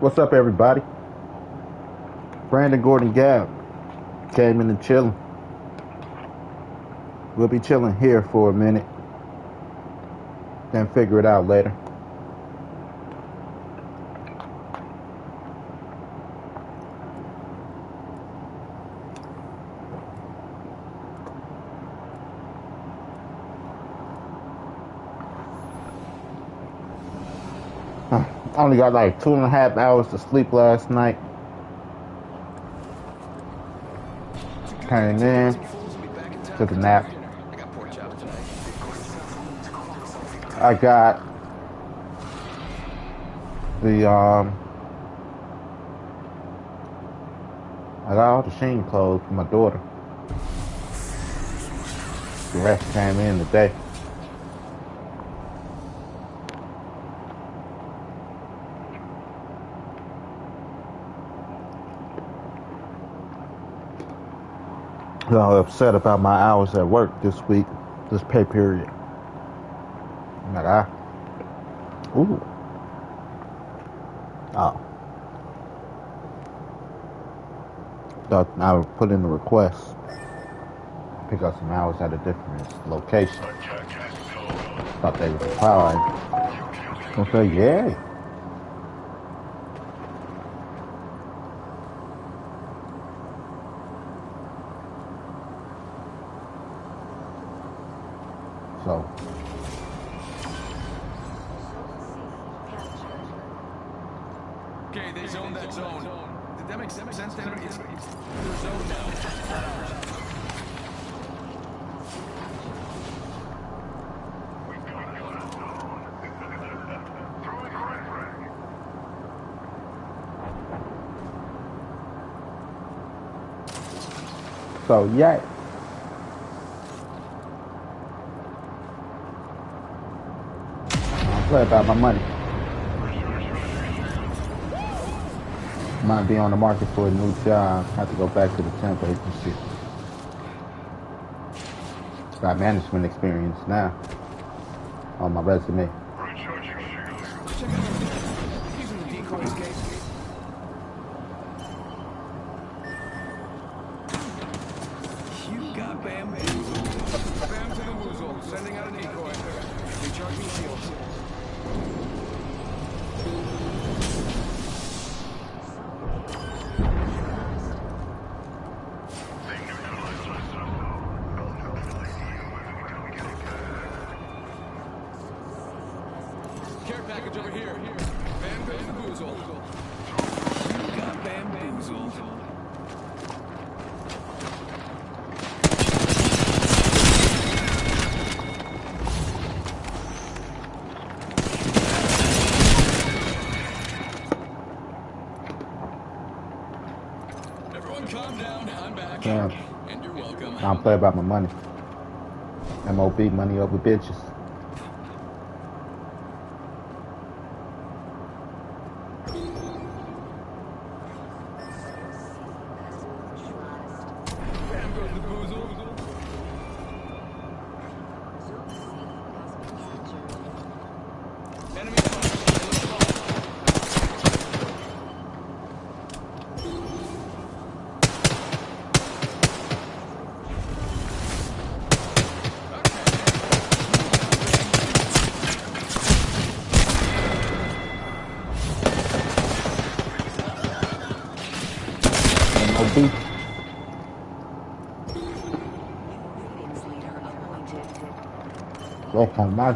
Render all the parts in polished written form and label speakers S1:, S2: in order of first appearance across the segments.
S1: What's up, everybody? Brandon Gordon Gab came in and chilling. We'll be chilling here for a minute, then figure it out later. I only got like 2.5 hours to sleep last night. Came in, took a nap. I got I got all the Sheen clothes for my daughter. The rest came in today. I'm upset about my hours at work this week, this pay period. Ooh. Oh. Thought I would put in the request. Pick up some hours at a different location. Thought they would reply. I say, yeah. So.
S2: Okay, they zoned that zone. Did that make sense? It's their zone now.
S1: So, yeah. I'll play about my money. Might be on the market for a new job. Have to go back to the temp agency. Got management experience now on my resume.
S2: You got bamboozled. Bam to the woozle. Sending out a decoy. Recharging shields. Care package over here. Bam goes the boozle. You got bamboozled. Everyone calm down. I'm back.
S1: Yeah.
S2: And you're welcome.
S1: I don't play about my money. MOB, money over bitches.
S2: Bam goes the boozle. Enemy spotted.
S1: MOB. Okay, my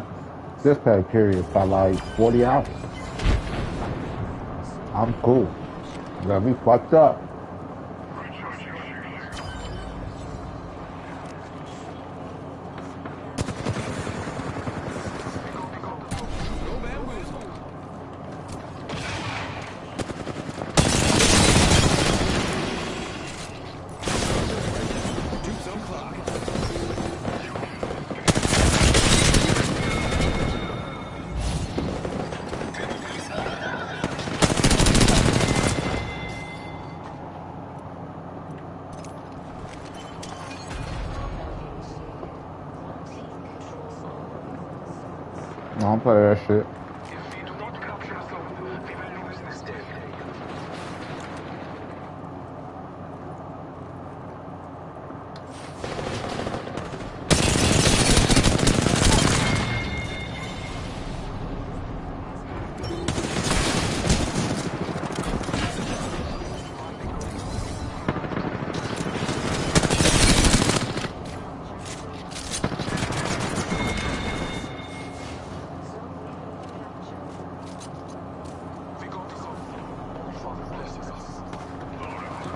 S1: this pay period is by like 40 hours. I'm cool. Got me fucked up.
S2: Go bamboozle. Juke zone clock.
S1: I don't play that shit.
S3: If we do not capture zone, we will lose this day.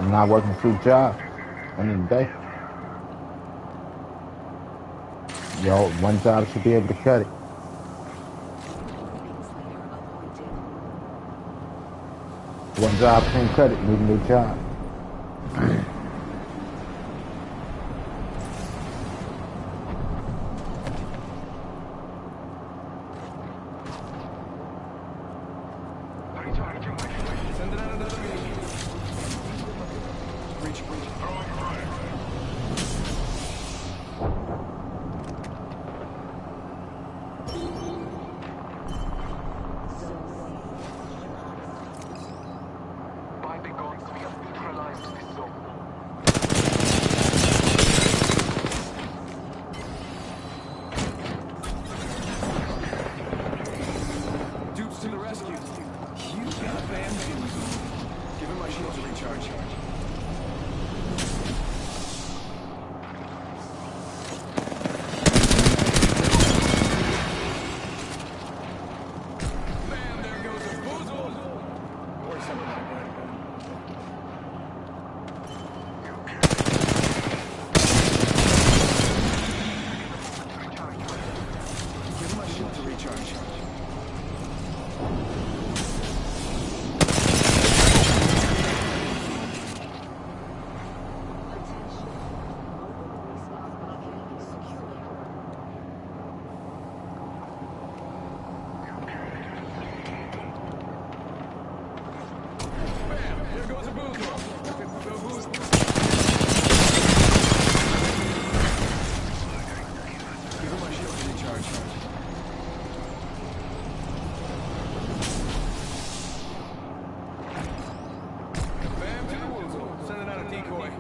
S1: I'm not working 2 jobs end of the day. Yo, 1 job should be able to cut it. 1 job can't cut it. Need a new job.
S2: Sending out another meeting. Reach.
S3: Binding guns, we have neutralized this zone.
S2: Dupes to the rescue. You got bamboozled. Give him my shield to recharge. Bam, there goes a boozle. Or something like that. Give him my shield to recharge. Bam! Here goes a boozle. The boozle. Give him my shield to recharge. Bam to the woozle. Sending out a decoy.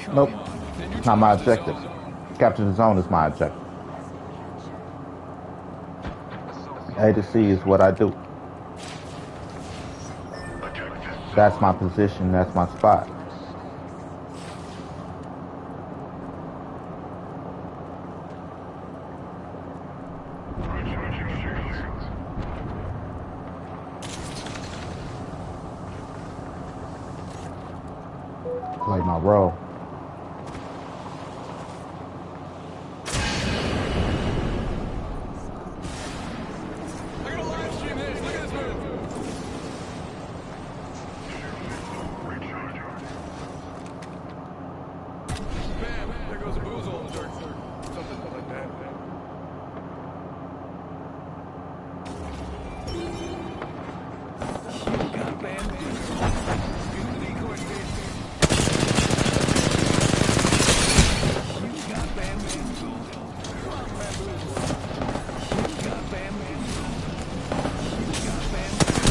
S2: Come
S1: Nope.
S2: on. Then
S1: It's not my
S2: neutralize the
S1: objective.
S2: zone.
S1: Capture the zone is my objective. A to C is what I do. That's my position. That's my spot. Play my role.
S2: I gotta live stream this. Look at this move. Bam! There goes a boozle. Or something like that. You got bamboozled. Use the decoy station. You got bamboozled. Come on, bamboozle. You got bamboozled. You got bamboozled.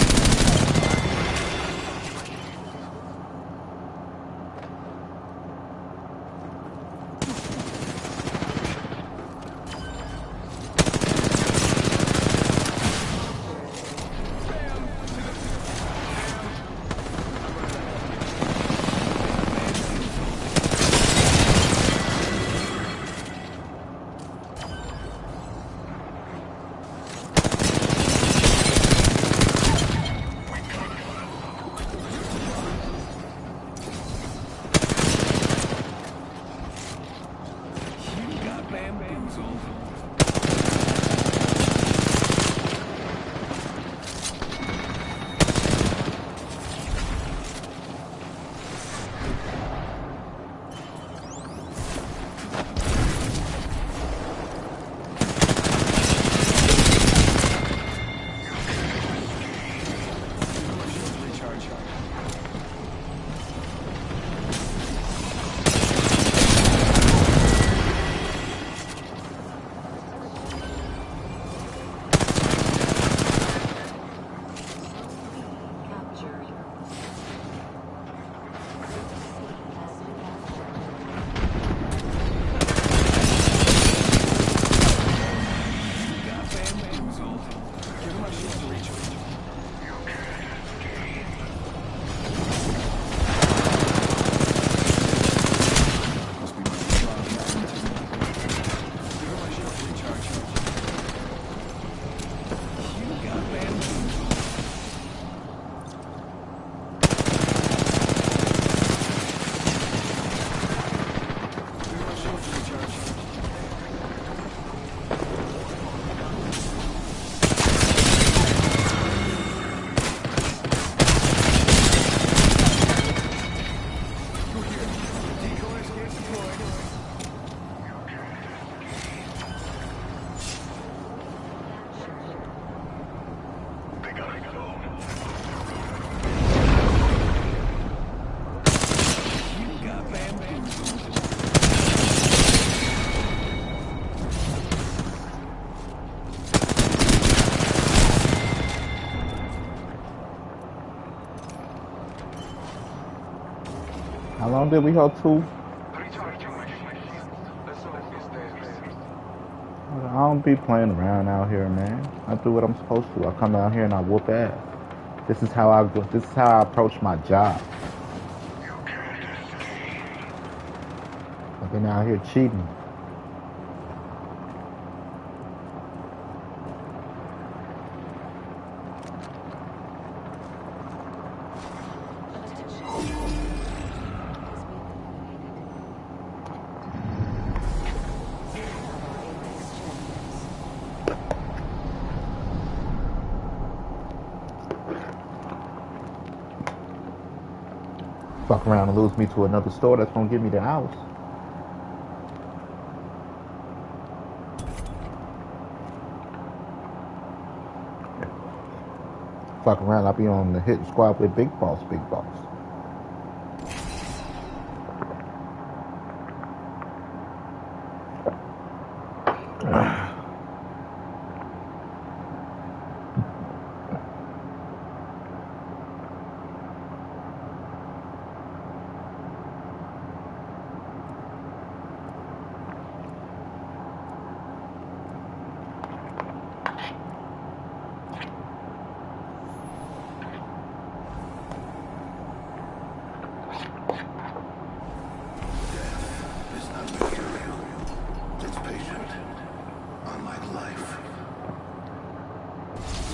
S2: You got bamboozled. Recharge.
S1: long did we hold to?
S3: Recharging my shields. The zone is theirs.
S1: I don't be playing around out here, man. I do what I'm supposed to. I come out here and I whoop ass. This is how I go. This is how I approach my job. I've been out here cheating. Fuck around and lose me to another store that's gonna give me the house. Fuck around, I'll be on the hit squad with Big Boss, Big Boss.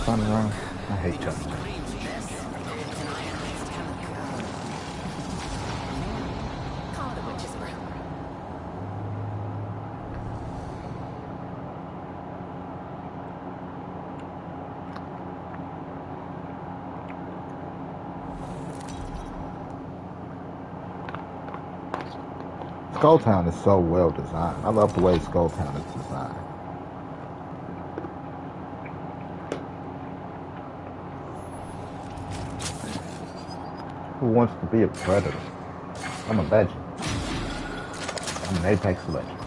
S1: Fun around. I hate that. Skulltown is so well designed. I love the way Skulltown is designed. Who wants to be a predator? I'm a legend. I'm an Apex legend.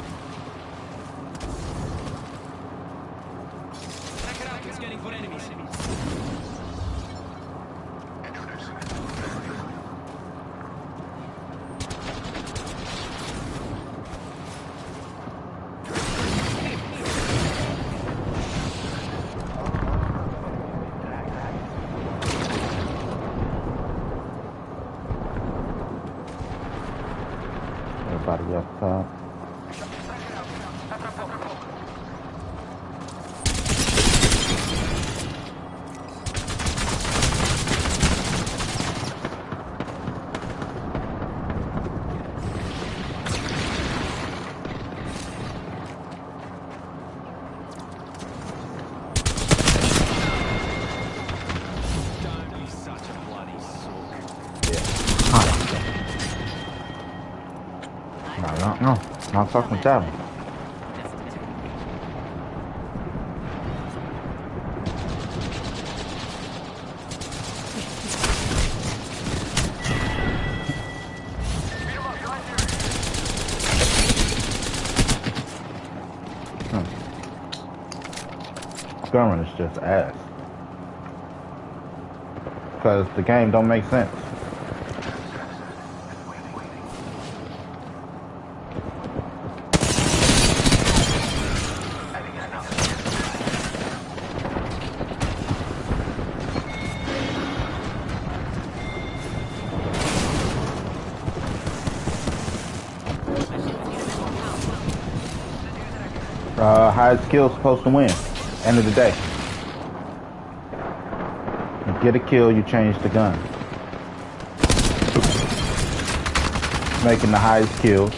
S2: Check it out, it's getting for enemies.
S1: Everybody up top.
S2: Don't be such a bloody sook.
S1: No. Not fucking down. Gunrun is just ass. Because the game don't make sense. Highest skill supposed to win. End of the day. You get a kill, you change the gun. Making the highest kill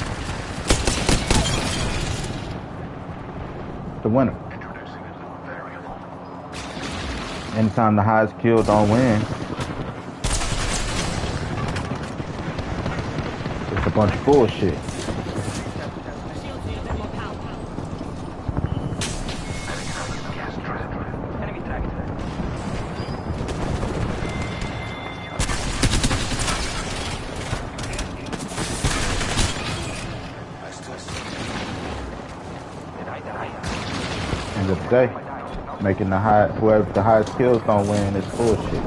S1: the winner. Anytime the highest kill don't win, it's a bunch of bullshit. End of the day, making whoever the highest kills don't win is bullshit.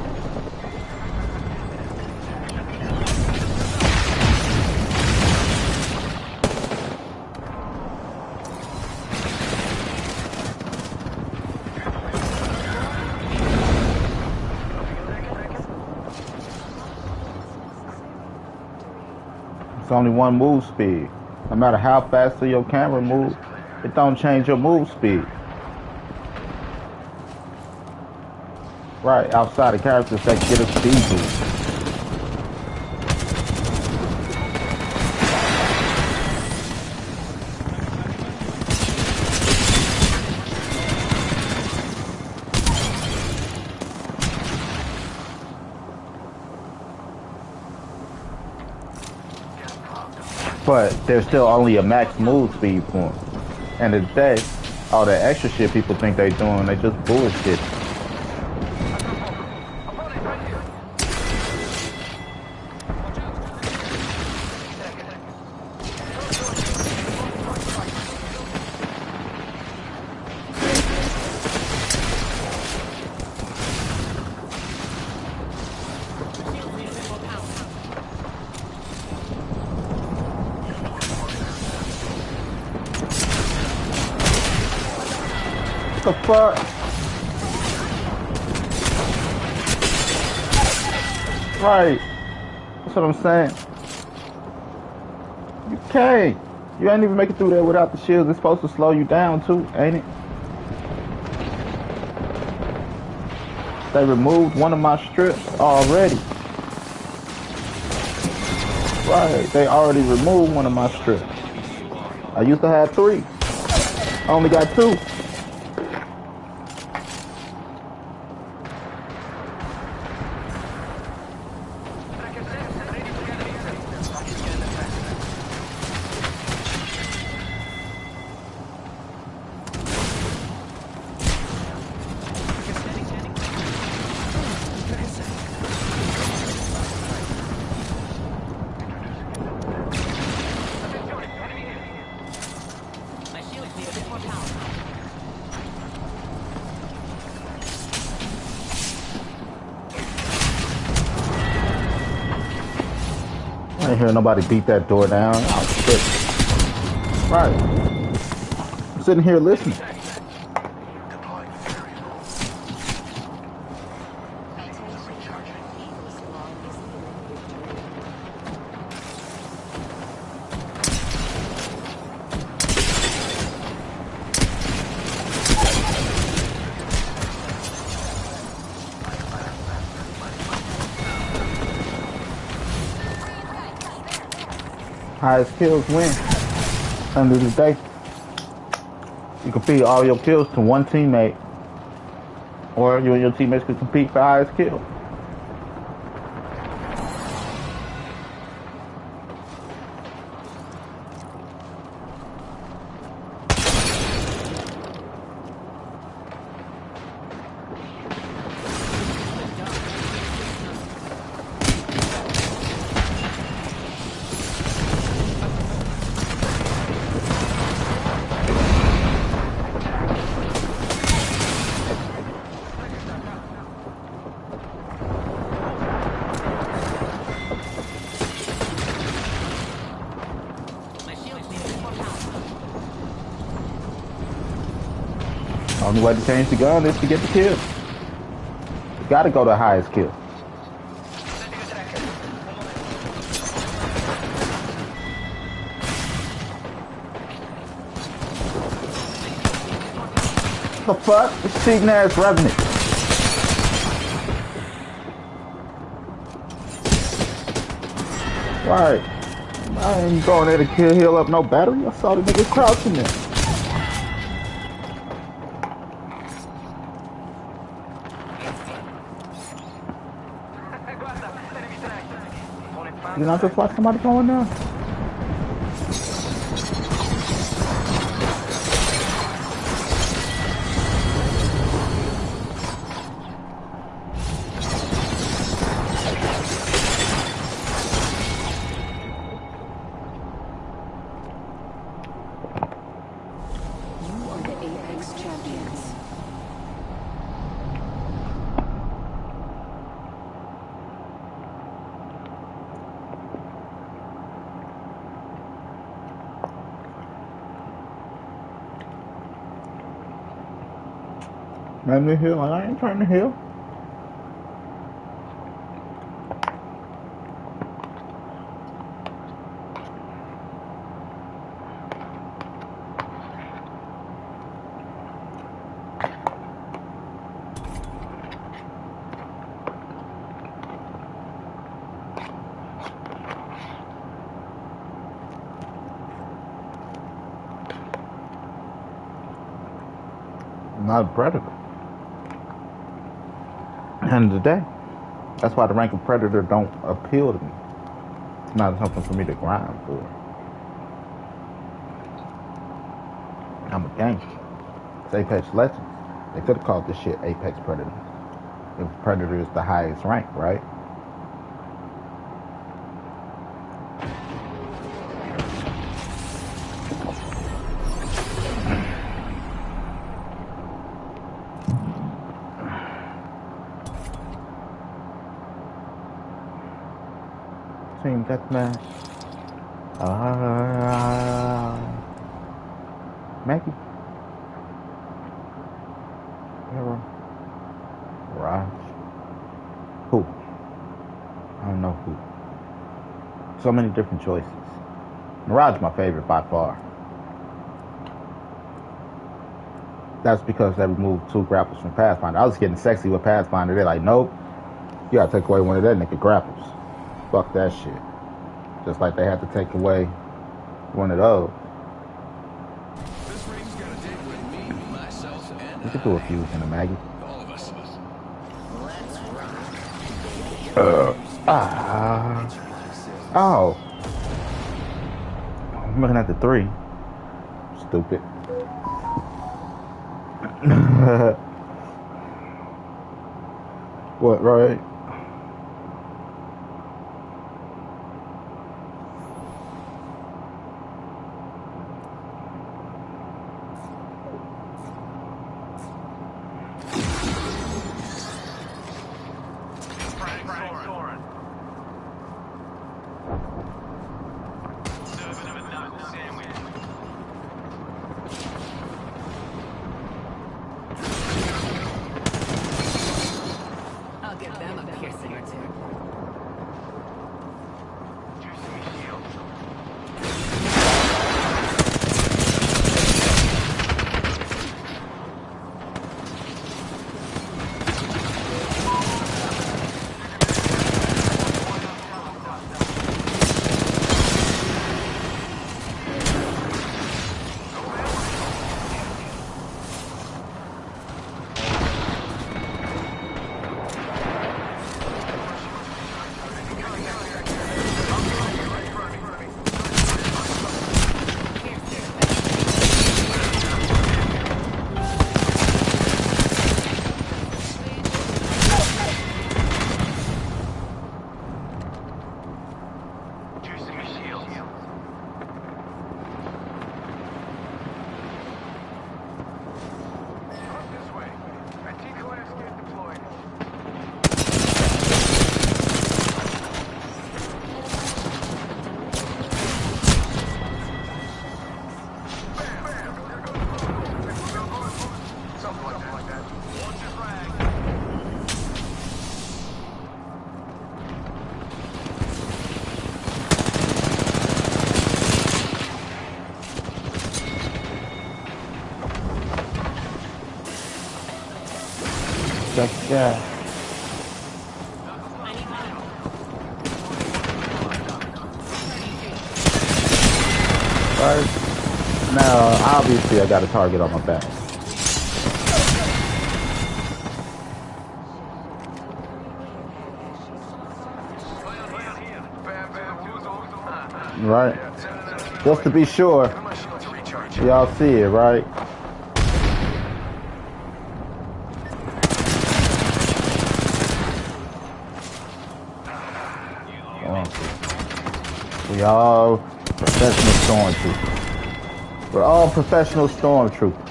S1: only one move speed. No matter how fast your camera moves, it don't change your move speed. Right, outside of characters that get a speed boost. But there's still only a max move speed for them. And of the day, all that extra shit people think they doing, they just bullshit. What the fuck? Right. That's what I'm saying. You can't. You ain't even make it through there without the shields. It's supposed to slow you down too, ain't it? They removed one of my strips already. Right. They already removed one of my strips. I used to have 3. I only got 2. I ain't hear nobody beat that door down. Oh, shit. Right. I'm sitting here listening. Highest kills win. End of the day. You compete all your kills to one teammate. Or you and your teammates can compete for highest kill. The only way to change the gun is to get the kill. You gotta go to highest kill. What the fuck? This cheating ass Revenant. Right. I ain't going there to heal up no battery. I saw the niggas crouching there. You not just watch somebody going down?
S4: You are the Apex champions.
S1: Let me heal. I ain't trying to heal. not a predator. End of the day. That's why the rank of predator don't appeal to me. It's not something for me to grind for. I'm a gangster. It's Apex Legends. They could have called this shit Apex Predator. If Predator is the highest rank, right? Team Deathmatch. Maggie. Hero. Raj. Who? I don't know who. So many different choices. Mirage my favorite by far. That's because they removed 2 grapples from Pathfinder. I was getting sexy with Pathfinder. They're like, nope. You gotta take away one of that nigga grapples. Fuck that shit. Just like they had to take away one of those.
S2: This ring's got a date with me, myself, and
S1: You could do a few in a Maggie.
S2: all of us.
S1: Oh. I'm looking at the 3. Stupid. What, right?
S4: I'll give them a piercing or two.
S1: Yeah. First, now obviously I got a target on my back. Right? Just to be sure, y'all see it, right? We all professional stormtroopers. We're all professional stormtroopers.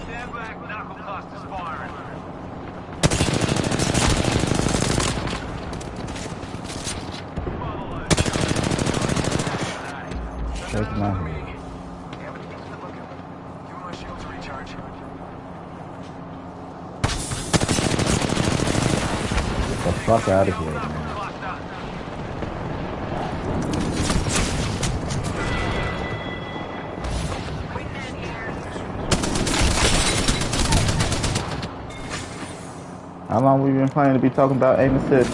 S3: Stand back, knuckle clusters firing.
S1: Shake my hand.
S3: Give my shields a recharge.
S1: Get the fuck out of here, man. How long we been playing to be talking about aim assist?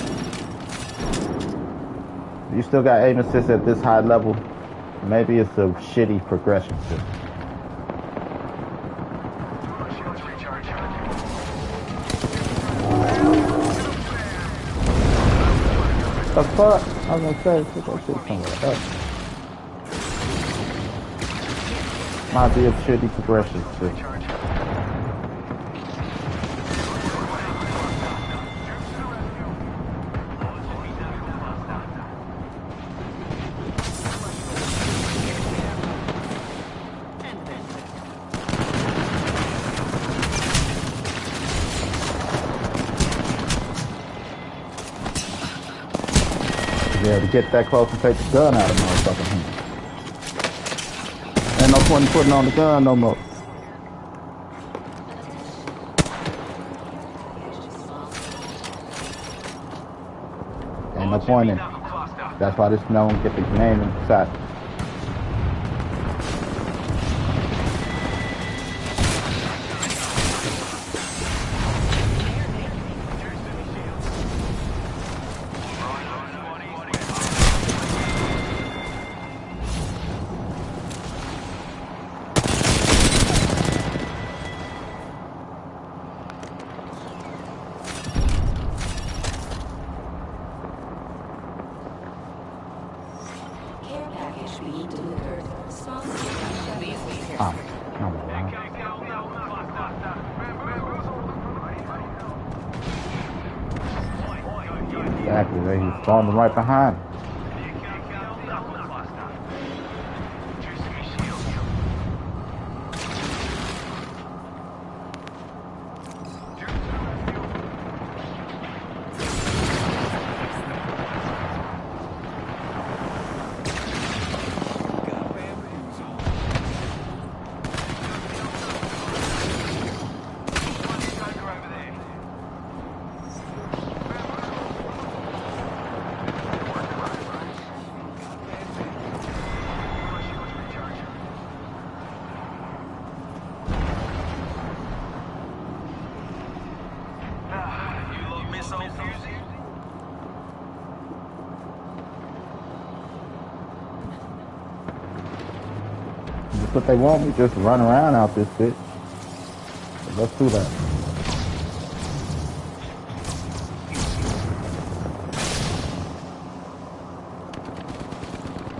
S1: You still got aim assist at this high level? Maybe it's a shitty progression system.
S3: Shields recharge.
S1: The fuck? I was gonna say, put that shit somewhere else. Might be a shitty progression system. Yeah, to get that close and take the gun out of motherfucking hand. Ain't no point in putting on the gun no more. Ain't no point in it. That's why this don't get the name inside.
S5: Care package being delivered. Sponsored by
S4: These
S5: Chevrolet.
S4: here.
S1: I'm around. Exactly, they he's falling right behind.
S2: Got bamboozled.
S3: You little miss old Fusey?
S1: That's what they want me, just run around out this bitch. So let's do that.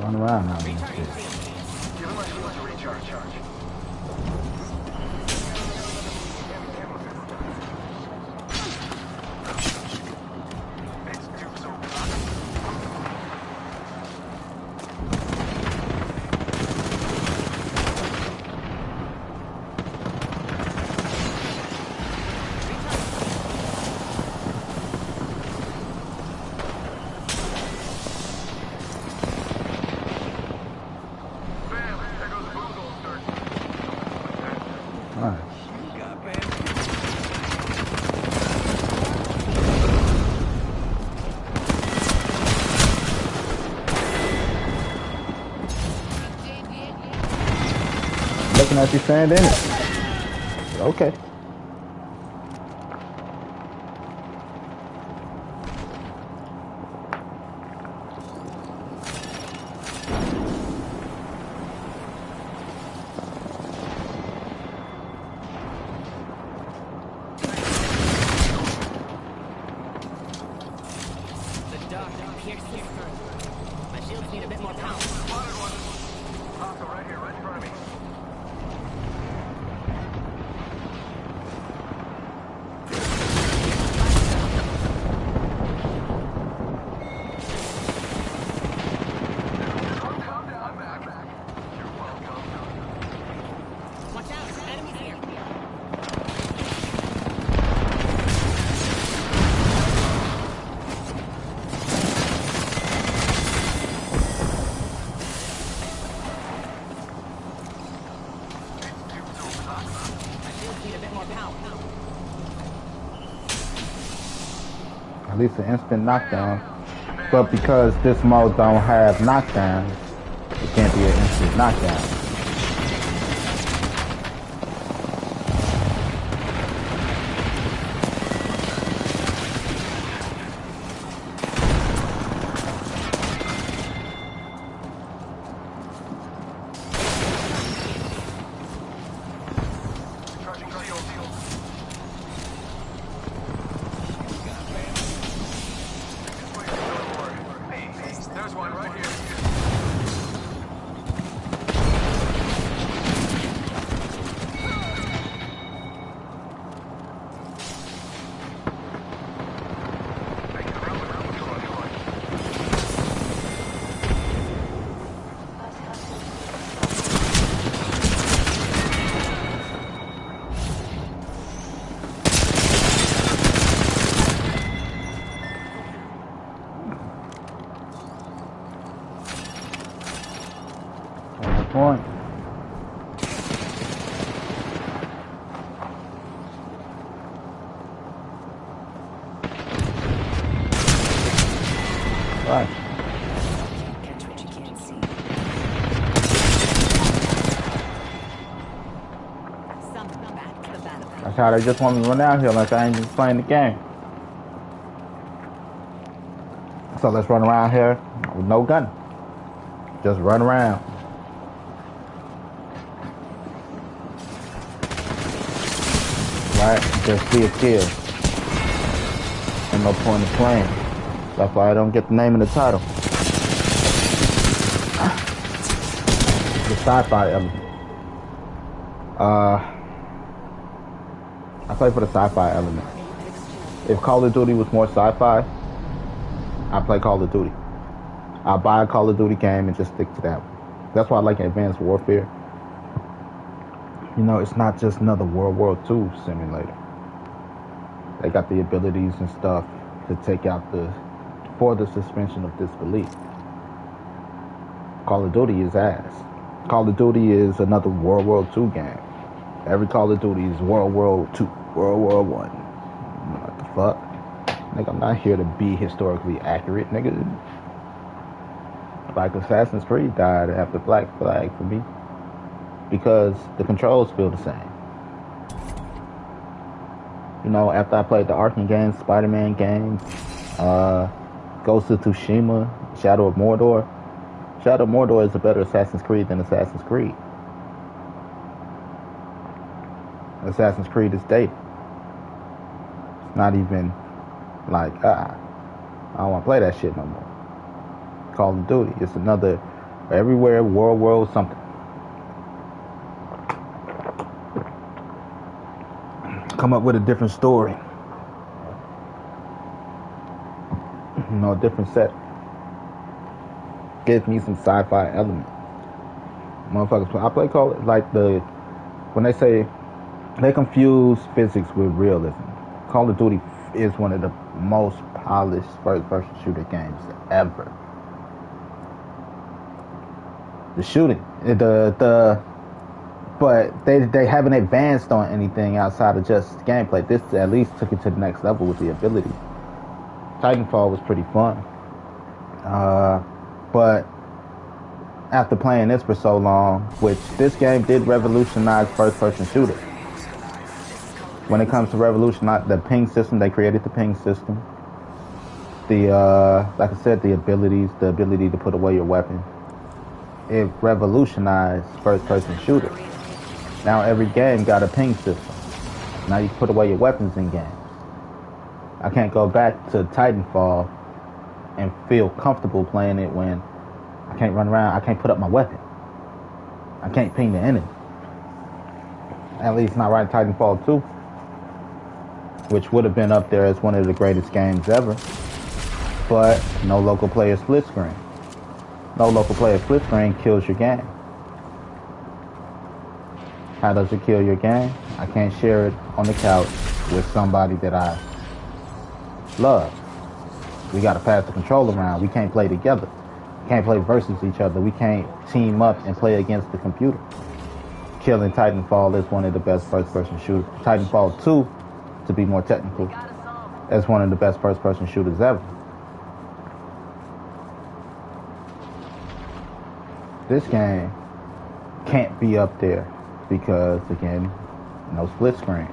S1: Run around out this bitch.
S3: Give him my shields to recharge. It's Duke's open. Bam! There goes Boozle start.
S1: Alright.
S2: Got bamboozled.
S1: Looking at you saying, didn't it? Okay.
S4: The doctor pierces through. My shields need a bit more power.
S3: Spotted one. Hostile right here, right in front of me. Calm down, I'm back. You're welcome.
S4: Watch out, enemies here. My shields need a bit more power.
S1: At least an instant knockdown. But because this mode don't have knockdowns, it can't be an instant knockdown. point. Right.
S5: Catch what you can't see.
S4: Some back to the battlefield.
S1: That's how they just want me to run out here like I ain't just playing the game. So let's run around here with no gun. Just run around. Right? Just see a kill. Ain't no point in playing. That's why I don't get the name in the title. The sci-fi element. I play for the sci-fi element. If Call of Duty was more sci-fi, I play Call of Duty. I'll buy a Call of Duty game and just stick to that one. That's why I like Advanced Warfare. You know, it's not just another World War II simulator. They got the abilities and stuff to take out for the suspension of disbelief. Call of Duty is ass. Call of Duty is another World War II game. Every Call of Duty is World War II, World War I. What the fuck? Nigga, I'm not here to be historically accurate, nigga. Like Assassin's Creed died after Black Flag for me. Because the controls feel the same. You know, after I played the Arkham games, Spider-Man games, Ghost of Tsushima, Shadow of Mordor. Shadow of Mordor is a better Assassin's Creed than Assassin's Creed. Assassin's Creed is dated. It's not even like, I don't want to play that shit no more. Call of Duty, it's another, everywhere, World War something. Come up with a different story. You know, a different set. Give me some sci-fi element. Motherfuckers, I play Call like when they say they confuse physics with realism. Call of Duty is one of the most polished first-person shooter games ever. The shooting, but they haven't advanced on anything outside of just gameplay. This at least took it to the next level with the ability. Titanfall was pretty fun. But after playing this for so long, which this game did revolutionize first-person shooters. When it comes to revolutionize the ping system, they created the ping system. Like I said, the ability to put away your weapon. It revolutionized first-person shooters. Now every game got a ping system. Now you can put away your weapons in games. I can't go back to Titanfall and feel comfortable playing it when I can't run around, I can't put up my weapon. I can't ping the enemy. At least not right Titanfall 2, which would have been up there as one of the greatest games ever. But no local player split screen. No local player split screen kills your game. How does it kill your game? I can't share it on the couch with somebody that I love. We gotta pass the control around. We can't play together. We can't play versus each other. We can't team up and play against the computer. Killing Titanfall is one of the best first-person shooters. Titanfall 2, to be more technical, is one of the best first-person shooters ever. This game can't be up there because, again, no split screen.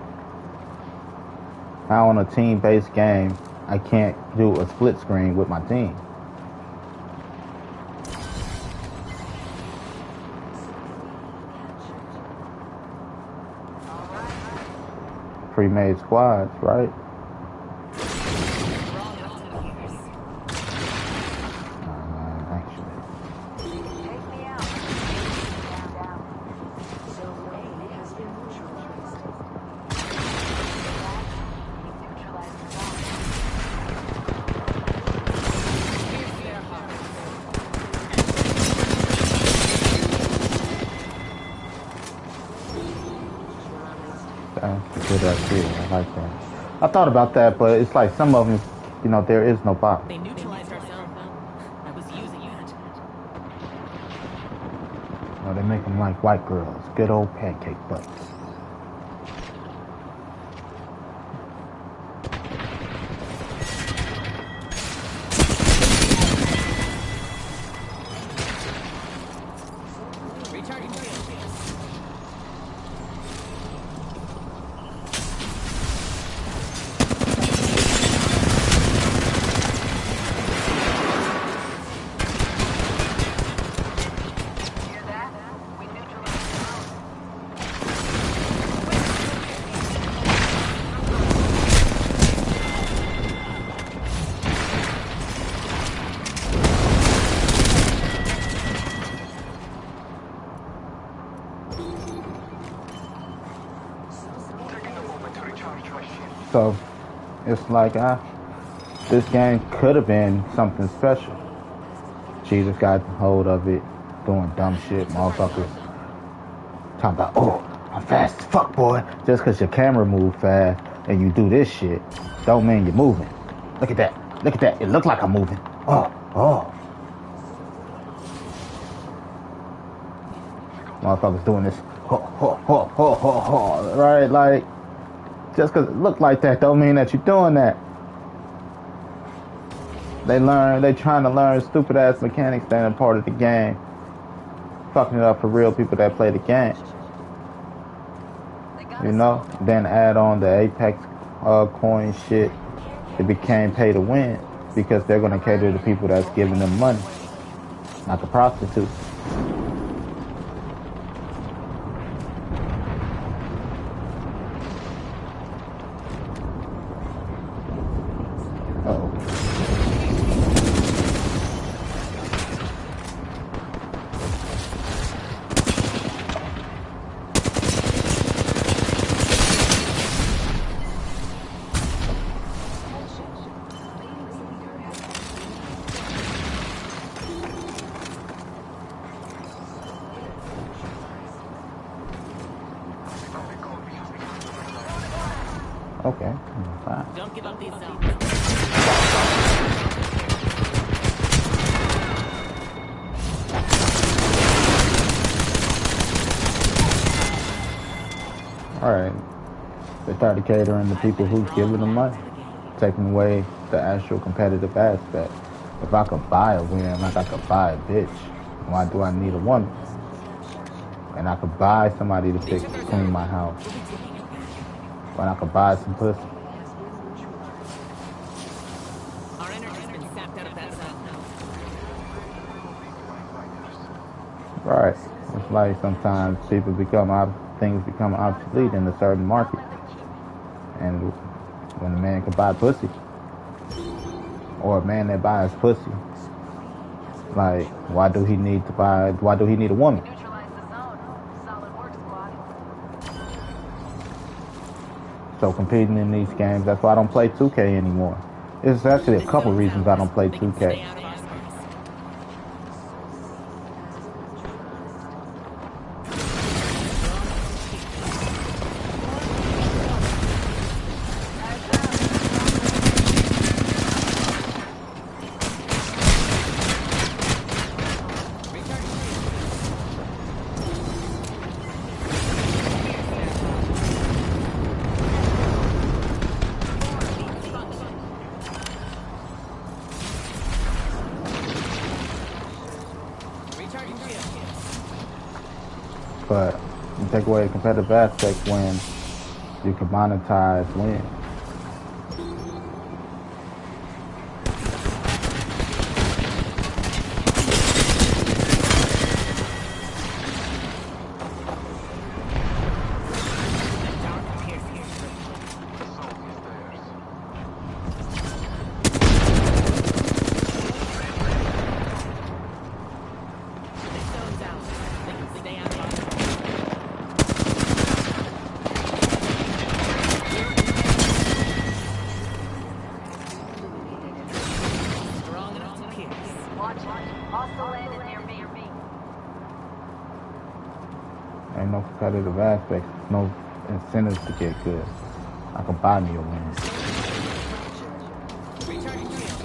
S1: Now on a team-based game, I can't do a split screen with my team. Pre-made squads, right? I like that. I thought about that, but it's like some of them, you know, there is no bot.
S4: They neutralized our cell phone. I was using it.
S1: Or they make them like white girls, good old pancake butts.
S4: Recharging shields.
S3: Hear that? We neutralized the zone. Taking a moment to recharge my shield.
S1: So it's like, this game could have been something special. Jesus got hold of it, doing dumb shit, motherfuckers. Talking about, oh, I'm fast as fuck, boy. Just because your camera move fast and you do this shit, don't mean you're moving. Look at that. Look at that. It looked like I'm moving. Oh. Motherfuckers doing this. Right? Like, just because it looked like that don't mean that you're doing that. They trying to learn stupid ass mechanics that are part of the game. Fucking it up for real people that play the game. You know? Then add on the Apex coin shit. It became pay to win because they're gonna cater to people that's giving them money. Not the prostitutes. Uh-oh. Okay, fine.
S4: Don't give up these zones.
S1: Alright. They started catering to people who's giving them money. Taking away the actual competitive aspect. If I could buy a win like I could buy a bitch, why do I need a woman? And I could buy somebody to clean my house. When I could buy some pussy.
S4: Our energy's been sapped out of that zone.
S1: Right. It's like sometimes things become obsolete in a certain market. And when a man can buy pussy, or a man that buys pussy, like, why do he need a woman?
S3: Neutralize the zone. Solid work, squad.
S1: So competing in these games, that's why I don't play 2K anymore. There's actually a couple reasons I don't play
S4: They can stay
S1: 2K.
S4: out of our space. Recharging shields.
S1: But you take away the competitive aspect when you can monetize wins. Ain't no competitive aspects, no incentives to get good. I can buy me a win.
S4: Recharging shields.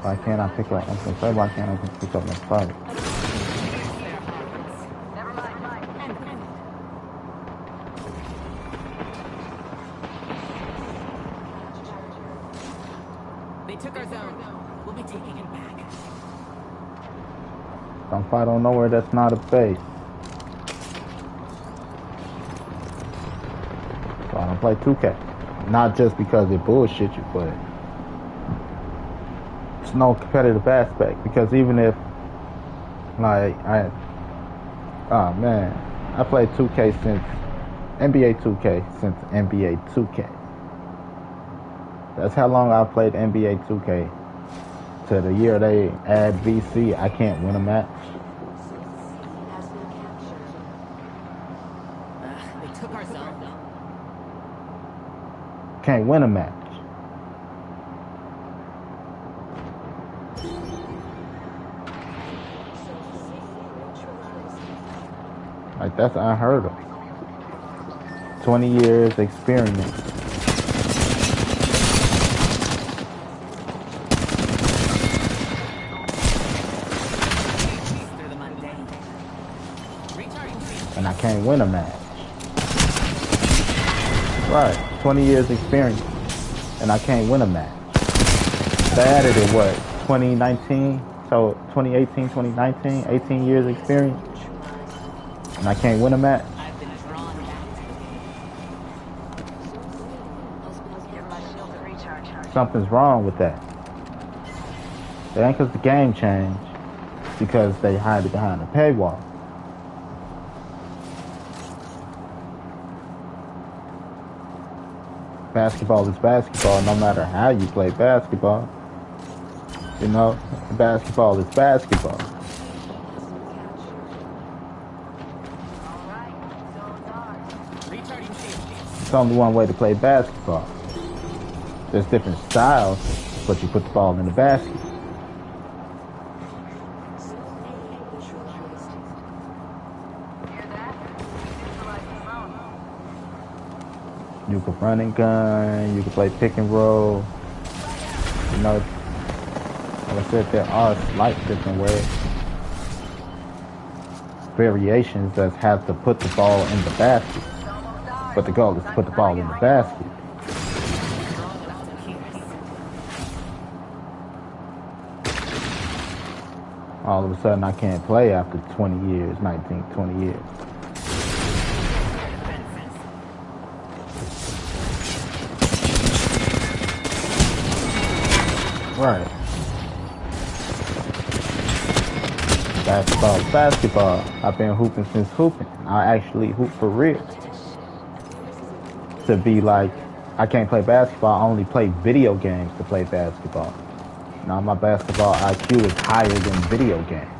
S1: Why can't I pick up? Why can't I just pick up my fight?
S4: They took our zone. We'll be taking it back.
S1: Don't fight on nowhere that's not a base. So I don't play 2K. Not just because it bullshit you, but it's no competitive aspect. Because even if, like, oh man, I played 2K since NBA 2K since NBA 2K. That's how long I played NBA 2K. To the year they add VC, I can't win a match.
S4: They took our zone.
S1: Can't win a match. Like, that's unheard of. 20 years experience. And I can't win a match. Right, 20 years experience, and I can't win a match. They added it, what, 2019? So 2018, 2019, 18 years experience, and I can't win a match. Something's wrong with that. It ain't because the game changed, because they hide it behind a paywall. Basketball is basketball, no matter how you play basketball. You know, basketball is basketball. It's only one way to play basketball. There's different styles, but you put the ball in the basket. You can run and gun, you can play pick and roll. You know, like I said, there are slight different ways. Variations that have to put the ball in the basket. But the goal is to put the ball in the basket. All of a sudden I can't play after 20 years, 19, 20 years. Right. Basketball is basketball. I've been hooping since hooping. I actually hoop for real. To be like, I can't play basketball, I only play video games to play basketball. Now my basketball IQ is higher than video games.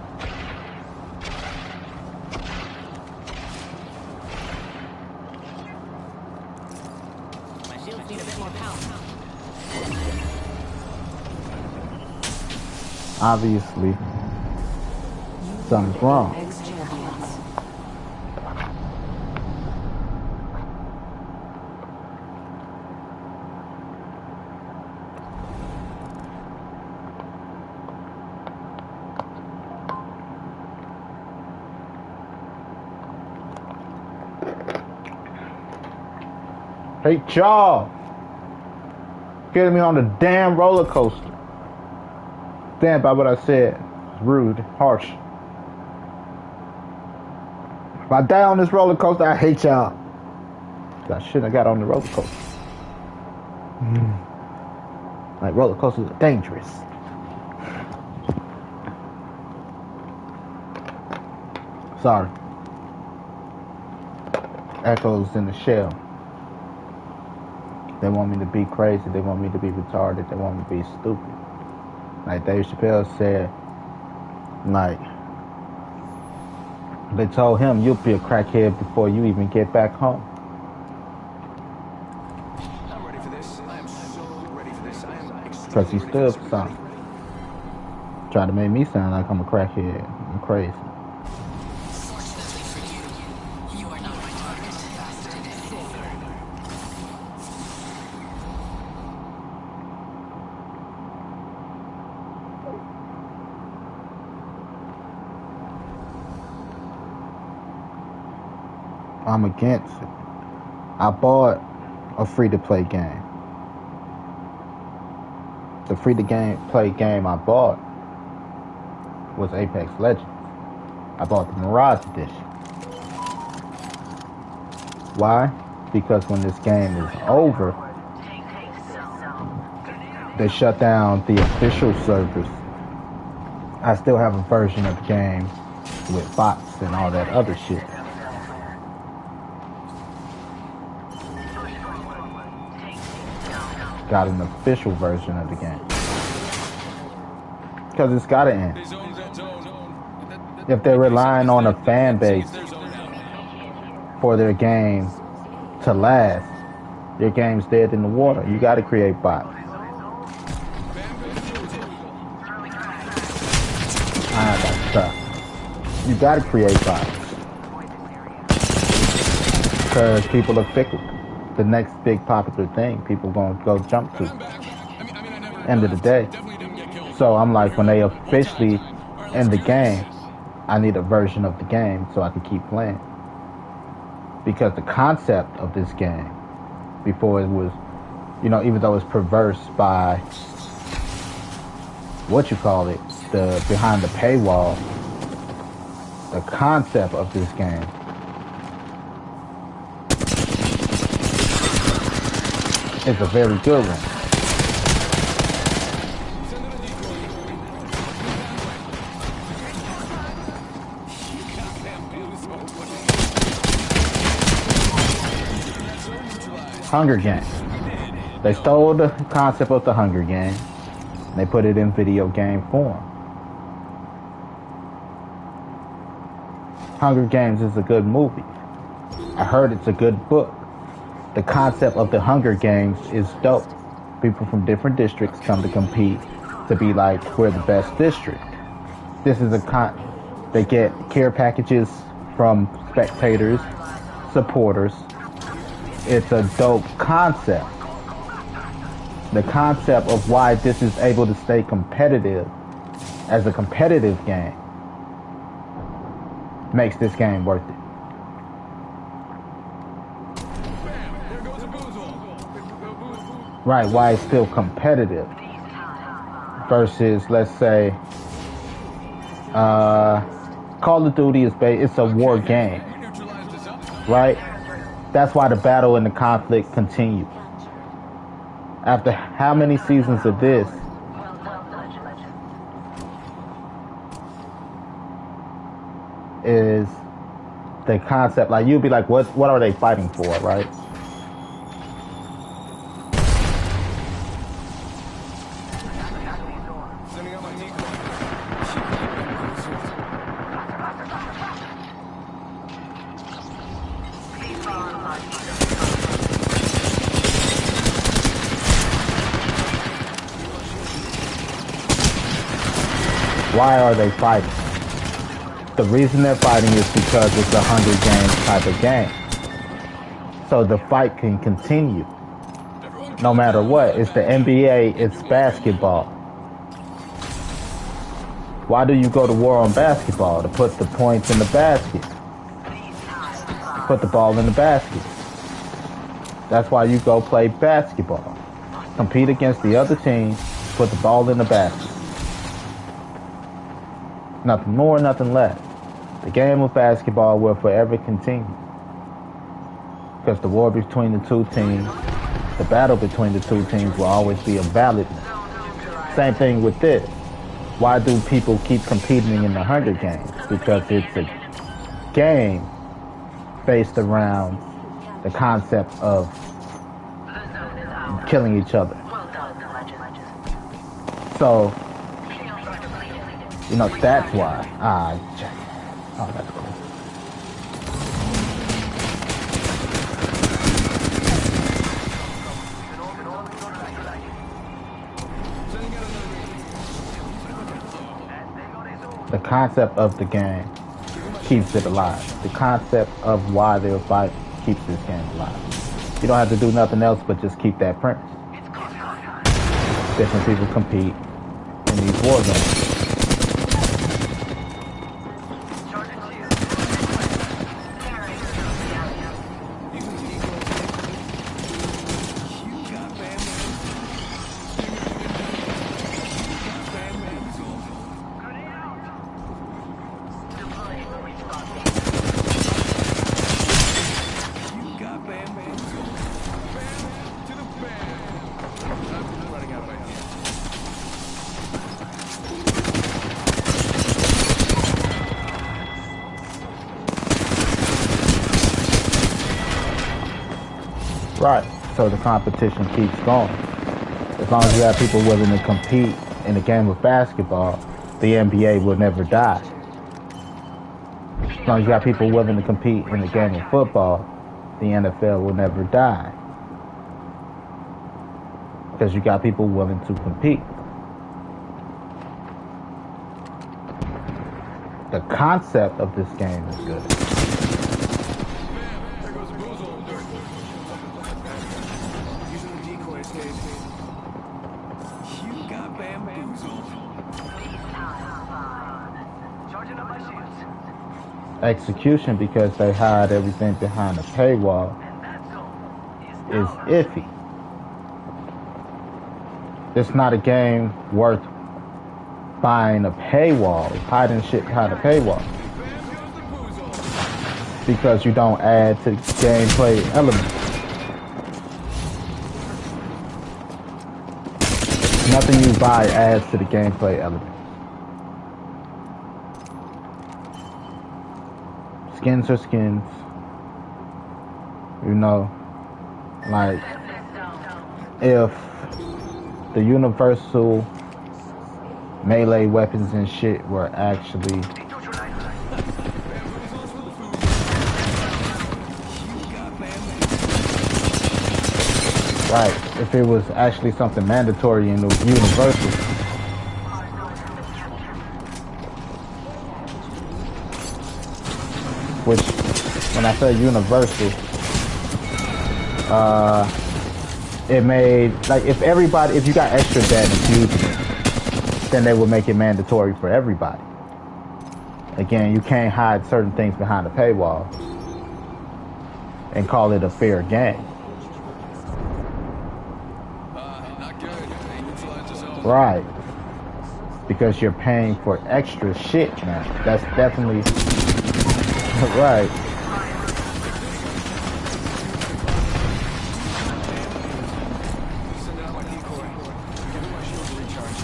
S4: My shields need a bit more power.
S1: Obviously, something's wrong. Hey, y'all, getting me on the damn roller coaster. Stand by what I said. It's rude, harsh. If I die on this roller coaster, I hate y'all. I shouldn't have got on the roller coaster. Like, roller coasters are dangerous. Sorry. Echoes in the shell. They want me to be crazy. They want me to be retarded. They want me to be stupid. Like Dave Chappelle said, like, they told him, you'll be a crackhead before you even get back home.
S2: I'm ready for this. I am so ready for this. I am
S1: Because he stood for something. Tried to make me sound like I'm a crackhead. I'm crazy.
S5: Fortunately for you, you are not my target.
S1: I'm against it. I bought a free-to-play game. The free-to-play game I bought was Apex Legends. I bought the Mirage Edition. Why? Because when this game is over, they shut down the official servers. I still have a version of the game with bots and all that other shit. Got an official version of the game. Because it's gotta end. If they're relying on a fan base for their game to last, your game's dead in the water. You gotta create bots. That's tough. You gotta create bots. Because people are fickle. The next big popular thing people gonna go jump to. End of the day. So I'm like, when they officially end the game, I need a version of the game so I can keep playing. Because the concept of this game, before it was, even though it's perverse by the behind the paywall, the concept of this game is a very good one. Hunger Games. They stole the concept of the Hunger Games and they put it in video game form. Hunger Games is a good movie. I heard it's a good book. The concept of the Hunger Games is dope. People from different districts come to compete to be like, we're the best district. This is they get care packages from spectators, supporters. It's a dope concept. The concept of why this is able to stay competitive as a competitive game makes this game worth it. Right, why it's still competitive versus, let's say, Call of Duty it's a war game, right? That's why the battle and the conflict continues. After how many seasons of this, is the concept, like, you'll be like, what are they fighting for, right? Why are they fighting? The reason they're fighting is because it's a Hunger Games type of game. So the fight can continue. No matter what. It's the NBA, it's basketball. Why do you go to war on basketball? To put the points in the basket. Put the ball in the basket. That's why you go play basketball. Compete against the other team, put the ball in the basket. Nothing more, nothing less. The game of basketball will forever continue. Because the war between the two teams, the battle between the two teams will always be a valid one. Same thing with this. Why do people keep competing in the Hunger Games? Because it's a game based around the concept of killing each other. So, that's why. Oh, that's cool. The concept of the game keeps it alive. The concept of why they're fighting keeps this game alive. You don't have to do nothing else but just keep that premise. Different people compete in these war games. Right. So the competition keeps going. As long as you have people willing to compete in a game of basketball, the NBA will never die. As long as you have people willing to compete in the game of football, the NFL will never die. Because you got people willing to compete. The concept of this game is good.
S2: There goes Boozle. Using the decoy escape. You got bamboozled.
S3: Charging up my shields.
S1: Execution, because they hide everything behind a paywall, is iffy. It's not a game worth buying a paywall, hiding shit behind a paywall, because you don't add to gameplay elements. Nothing you buy adds to the gameplay elements. Skins are skins. You know, like, if the universal melee weapons and shit were actually right, if it was actually something mandatory in the universal, which, when I say universal, it made, like, if you got extra damage using it, then they would make it mandatory for everybody. Again, you can't hide certain things behind a paywall and call it a fair game.
S2: Not good. They neutralized us all.
S1: Right. Because you're paying for extra shit now. That's definitely right.
S2: Sending out my decoy. Giving my shield to recharge.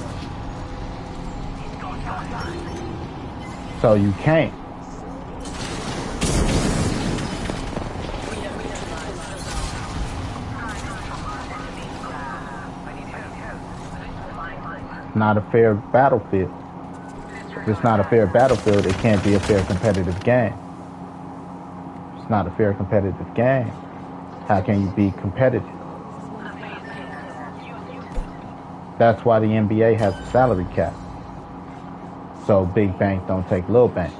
S1: So you can't. Not a fair battlefield. If it's not a fair battlefield, it can't be a fair competitive game. If it's not a fair competitive game, how can you be competitive? That's why the NBA has a salary cap. So big banks don't take little banks.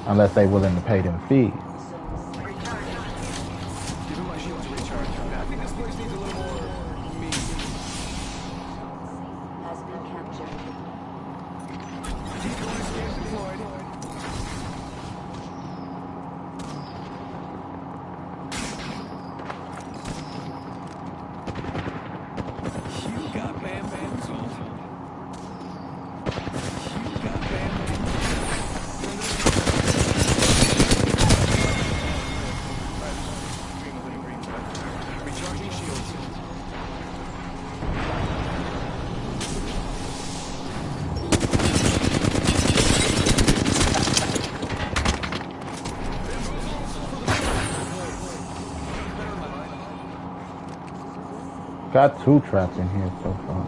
S1: Unless they're willing to pay them fees.
S2: Giving my shield to recharge. I think this place needs a little more me.
S6: Has been captured.
S2: Decoy escape deployed. You got bamboozled. You got bamboozled. Recharging shields.
S1: Got two traps in here so far.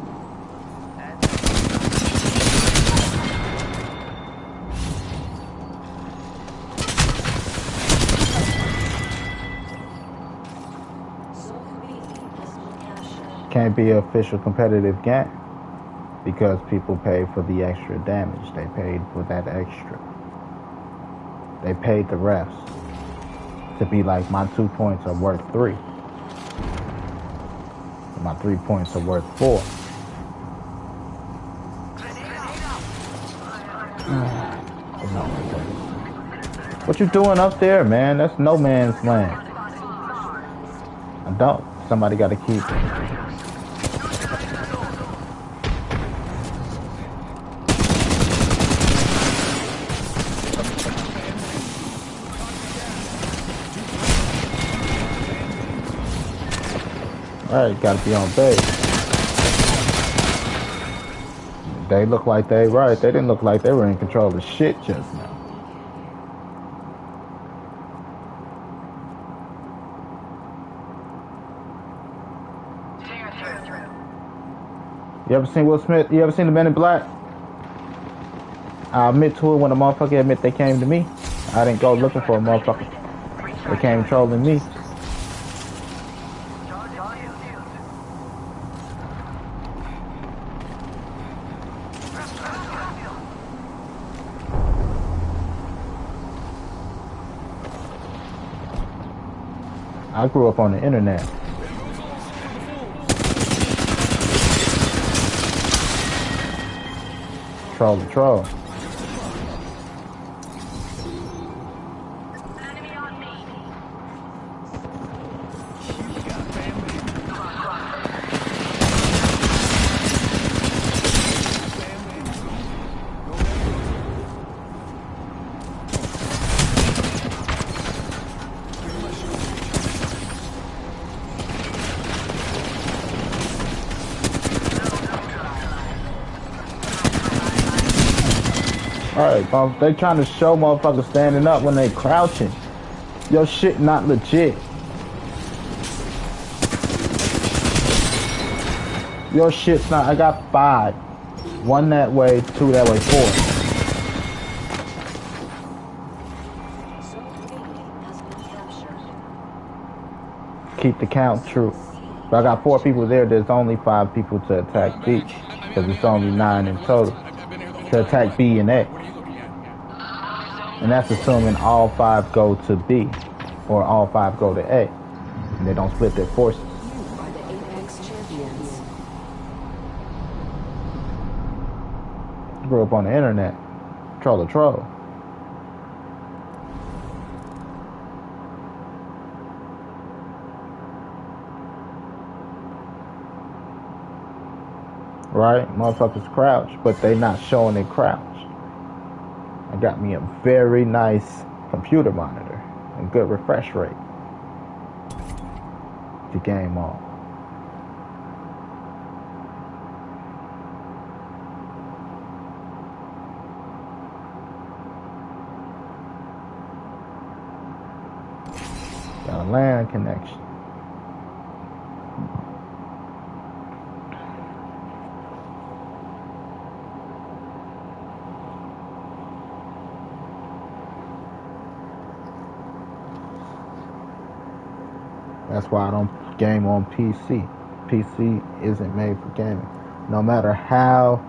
S1: Can't be an official competitive game because people pay for the extra damage. They paid for that extra. They paid the refs to be like, my 2 points are worth 3. My 3 points are worth 4. What you doing up there, man? That's no man's land. I don't. Somebody got to keep it. Alright, gotta be on base. They look like they right. They didn't look like they were in control of shit just now. You ever seen Will Smith? You ever seen the Men in Black? I admit to it when a motherfucker admit they came to me. I didn't go looking for a motherfucker. They came trolling me. I grew up on the internet. Troll the troll. Alright, they trying to show motherfuckers standing up when they crouching. Your shit not legit. Your shit's not. I got 5. 1 that way, 2 that way, 4. Keep the count true. But I got 4 people there. There's only 5 people to attack B. Because it's only 9 in total. To attack B and A. And that's assuming all 5 go to B. Or all 5 go to A. And they don't split their forces.
S6: You are the Apex champions.
S1: Grew up on the internet. Troll the troll. Right? Motherfuckers crouch, but they not showing it crouch. I got me a very nice computer monitor and good refresh rate. The game on. Got a LAN connection. That's why I don't game on PC. PC isn't made for gaming. No matter how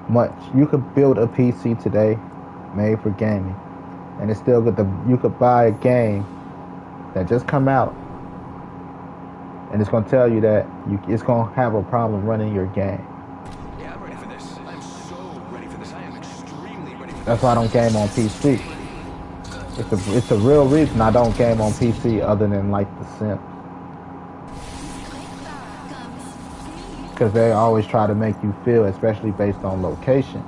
S1: much you could build a PC today made for gaming, and it's still good. You could buy a game that just come out, and it's gonna tell you that it's gonna have a problem running your game.
S2: Yeah, I'm ready for this. I'm so ready for this. I am extremely ready for this.
S1: That's why I don't game on PC. It's a real reason I don't game on PC other than like The Sims. Because they always try to make you feel, especially based on location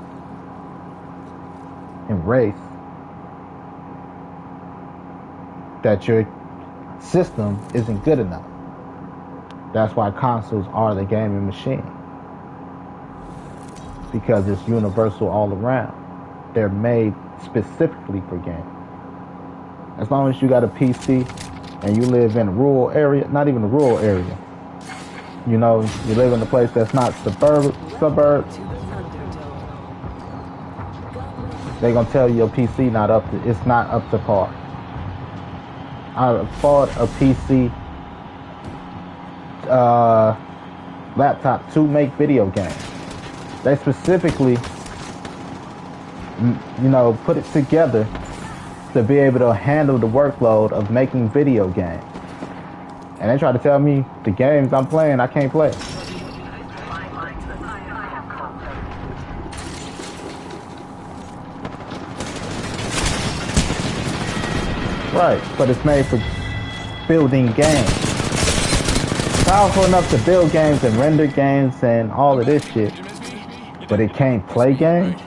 S1: and race, that your system isn't good enough. That's why consoles are the gaming machine. Because it's universal all around. They're made specifically for gaming. As long as you got a PC and you live in a rural area, not even a rural area, you know, you live in a place that's not suburbs, they're gonna tell you your PC it's not up to par. I bought a PC laptop to make video games. They specifically, you know, put it together to be able to handle the workload of making video games. And they try to tell me the games I'm playing, I can't play. Right, but it's made for building games. Powerful enough to build games and render games and all of this shit. But it can't play games?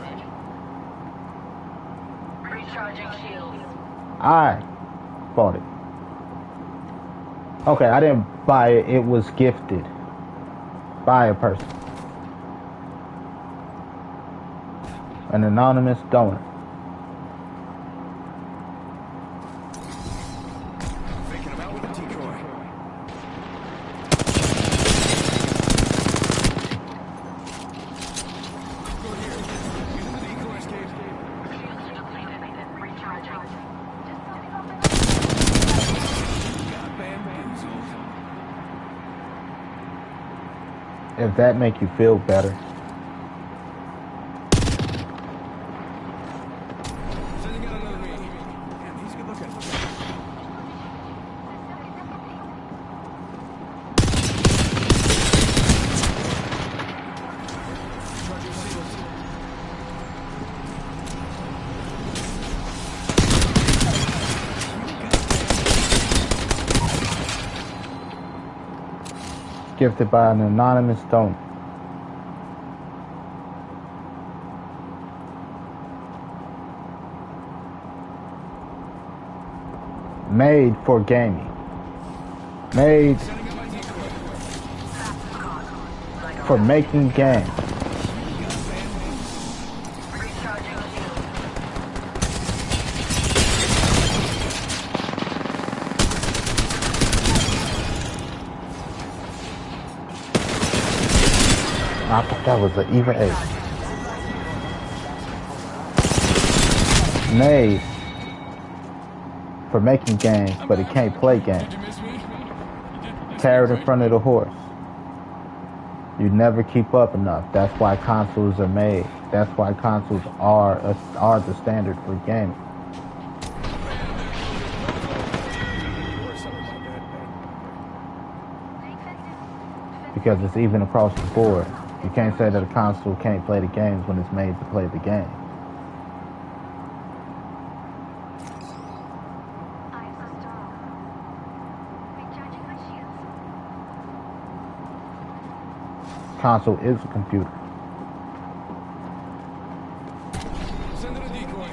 S1: I bought it. Okay, I didn't buy it. It was gifted by a person. An anonymous donor.
S2: Faking him out with a decoy.
S1: If that make you feel better,
S2: Sending out another me. Damn, he's good looking. Charging shields.
S1: gifted by an anonymous donor. Made for gaming. Made for making games. I thought that was an even 8. Made for making games, but it can't play games. Carried in front of the horse. You never keep up enough. That's why consoles are made. That's why consoles are the standard for gaming. Because it's even across the board. You can't say that a console can't play the games when it's made to play the game. Console is a computer.
S2: Send in a decoy.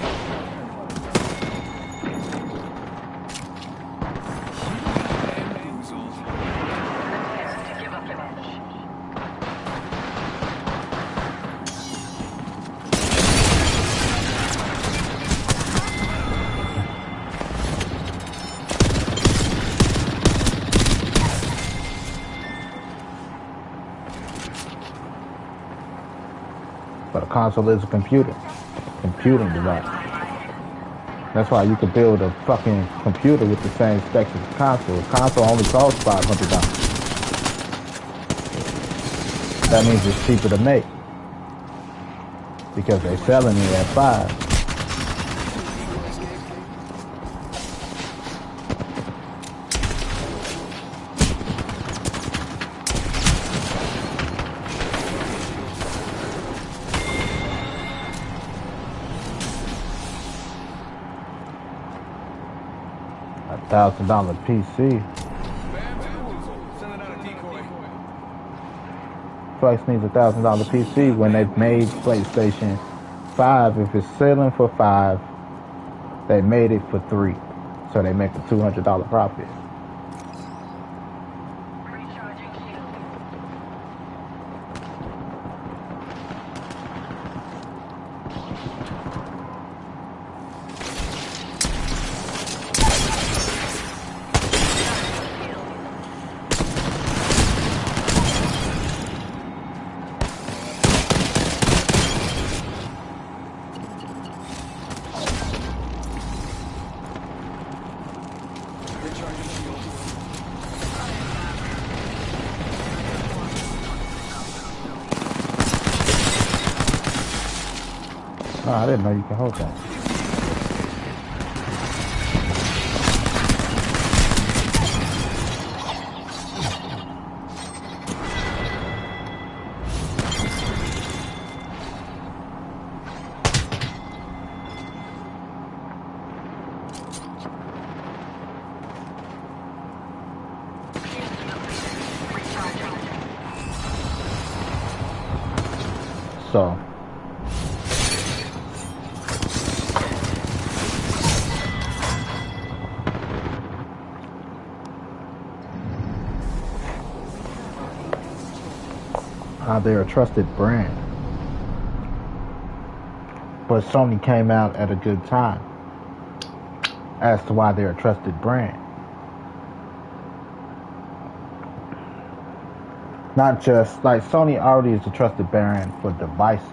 S1: But a console is a computer. Computing device. That's why you could build a fucking computer with the same specs as a console. A console only costs $500. That means it's cheaper to make. Because they're selling it at $5. $1,000 PC.
S2: Bam to the woozle. Sending out a decoy.
S1: Flex needs $1,000 PC when they've made PlayStation 5. If it's selling for $5, they made it for $3. So they make a $200 profit.
S2: Recharging shields.
S1: Oh, I didn't know you could hold that. So they're a trusted brand. But Sony came out at a good time as to why they're a trusted brand. Not just like Sony already is a trusted brand for devices,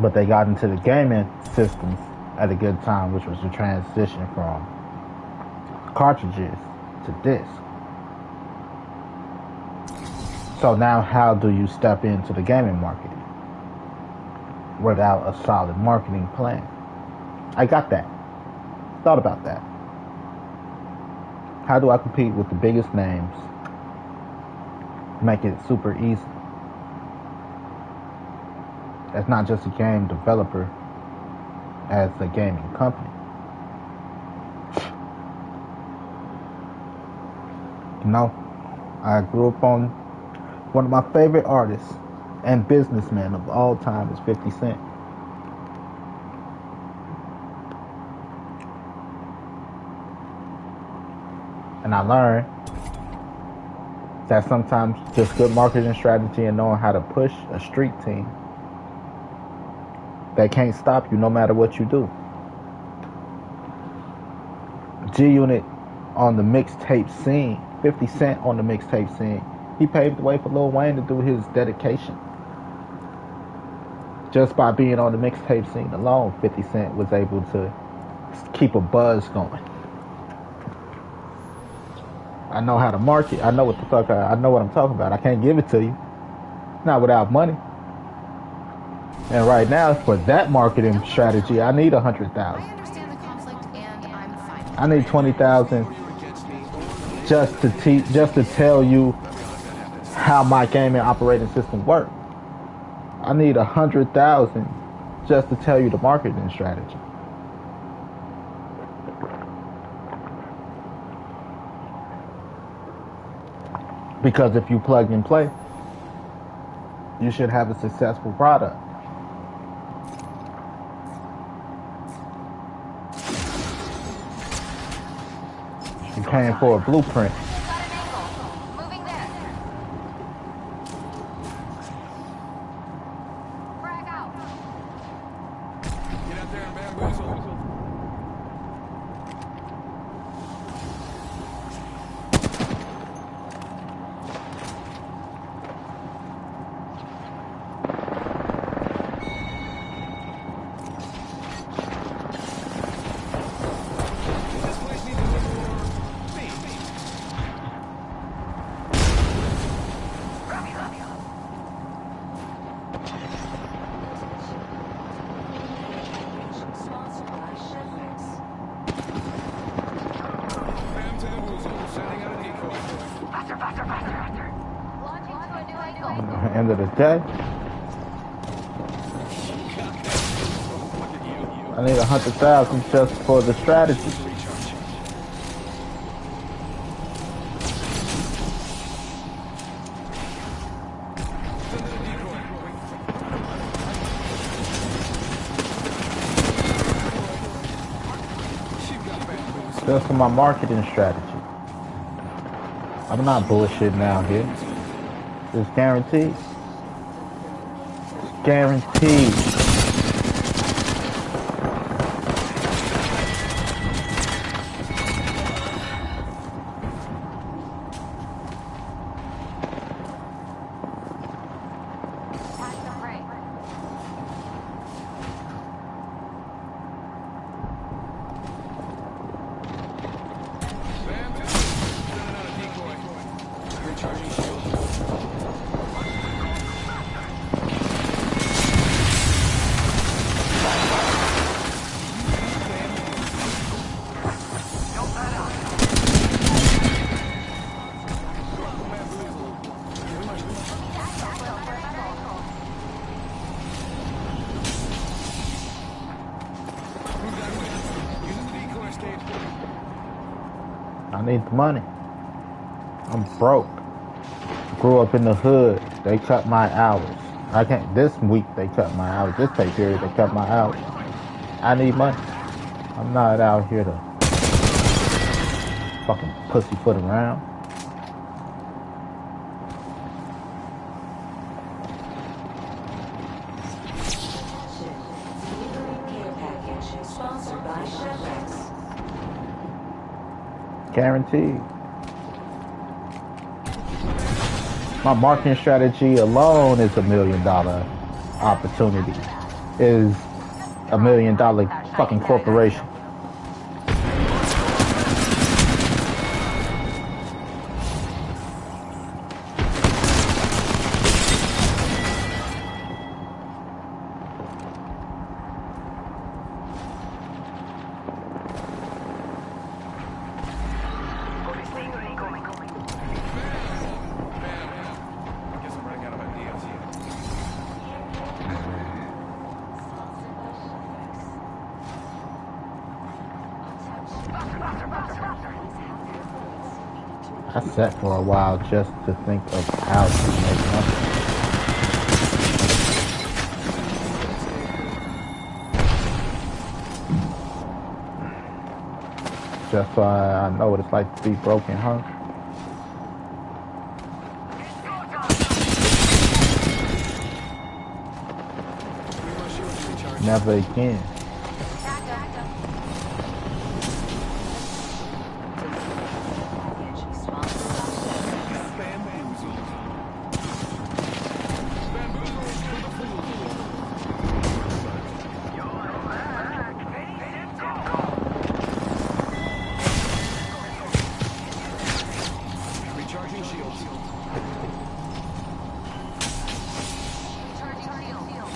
S1: but they got into the gaming systems at a good time, which was the transition from cartridges to disc. So now how do you step into the gaming market without a solid marketing plan? I got that. Thought about that. How do I compete with the biggest names? Make it super easy. That's not just a game developer, as a gaming company. You know, I grew up on one of my favorite artists and businessmen of all time is 50 Cent. And I learned that sometimes just good marketing strategy and knowing how to push a street team, they can't stop you no matter what you do. G-Unit on the mixtape scene, 50 Cent on the mixtape scene, he paved the way for Lil Wayne to do his dedication. Just by being on the mixtape scene alone, 50 Cent was able to keep a buzz going. I know how to market. I know what the fuck I know what I'm talking about. I can't give it to you. Not without money. And right now, for that marketing strategy, I need 100,000.
S5: I understand the conflict, and I'm fine.
S1: I need 20,000 just to just to tell you how my gaming operating system works. I need 100,000 just to tell you the marketing strategy. Because if you plug and play, you should have a successful product. You're paying for a blueprint.
S7: Moving there. Frag out.
S2: Get out there and bamboozle. This place needs a little more speed.
S6: Sponsored by Chevrex.
S2: Bam to the woozle, sending out a decoy.
S7: Launching to a new angle.
S1: At the end of the day, I need 100,000 just for the strategy.
S2: Recharge. Send in a decoy. She got bamboozled.
S1: Just for my marketing strategy. I'm not bullshitting out here. It's guaranteed. Guaranteed.
S7: Pass the break.
S2: Bam to the sending out a decoy. Recharging shield. Using the decoy escape.
S1: I need the money. I'm broke. Grew up in the hood. They cut my hours. I can't. This week they cut my hours. This pay period they cut my hours. I need money. I'm not out here to fucking pussyfoot around.
S6: Delivering care package. Sponsored by Chevrex.
S1: Guaranteed. My marketing strategy alone is $1 million opportunity. Is $1 million fucking corporation. I sat for a while just to think of how to make money. Just so I know what it's like to be broken, huh? Never again.
S6: Package sponsored by Chevron.
S2: Bamboozled. Bamboozled for the fool. Recharging shields.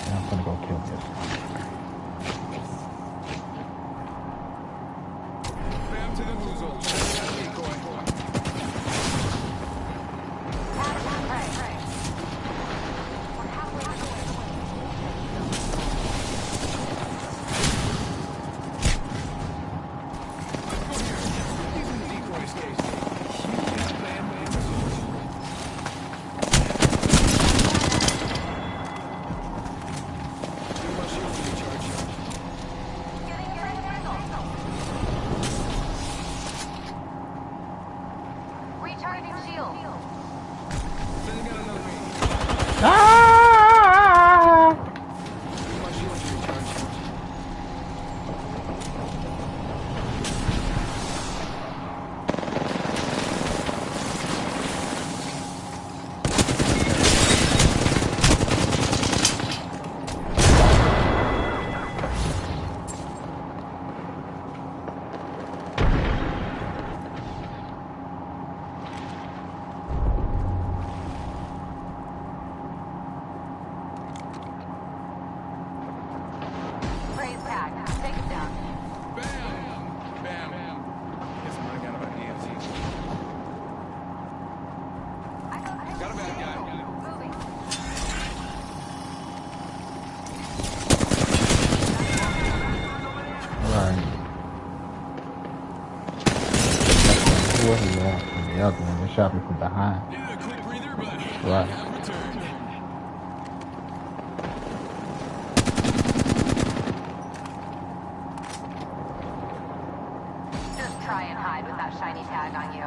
S1: Yeah, I'm gonna go kill this.
S2: Bam to the woozle. Sending out a decoy. He's in the decoy escape. You got bamboozled. Give my shields a recharge.
S7: Recharging shield.
S2: Sending out another me.
S1: Ah!
S2: Give my shields a recharge.
S7: Praise tag. Take it down.
S2: Bam! Bam! Guess mine got about hands. Got a bad guy.
S7: Moving.
S1: Right. Who was he at? The other one. They shot me from behind.
S2: Yeah, quick breather, but
S1: Right.
S2: have returned.
S7: Just try and hide with that shiny tag on you.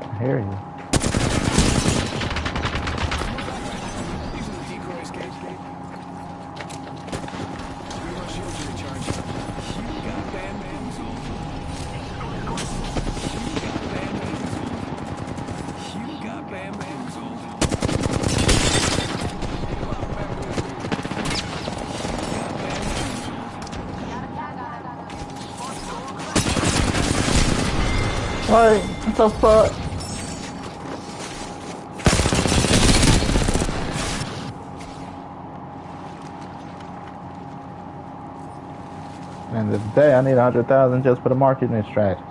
S1: I hear you.
S2: He's in the decoy escape. Give my shields a recharge. You got bamboozled. You got bamboozled.
S1: What? What the fuck? And today I need 100,000 just for the marketing strategy.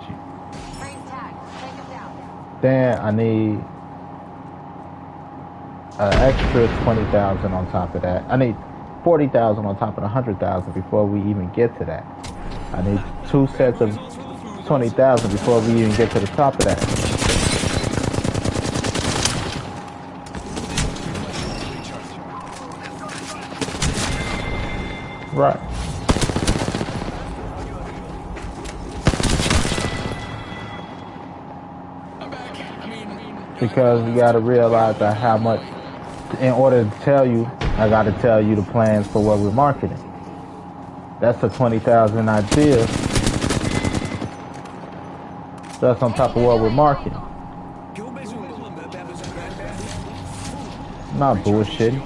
S7: Praise tag. Take it down.
S1: Then I need an extra 20,000 on top of that. I need 40,000 on top of the 100,000 before we even get to that. I need 2 sets of 20,000 before we even get to the top of that. Right.
S2: I'm back. I mean,
S1: Because you gotta realize that how much, in order to tell you, I gotta tell you the plans for what we're marketing. That's a 20,000 idea. That's on top of what we're marketing. Not bullshitting.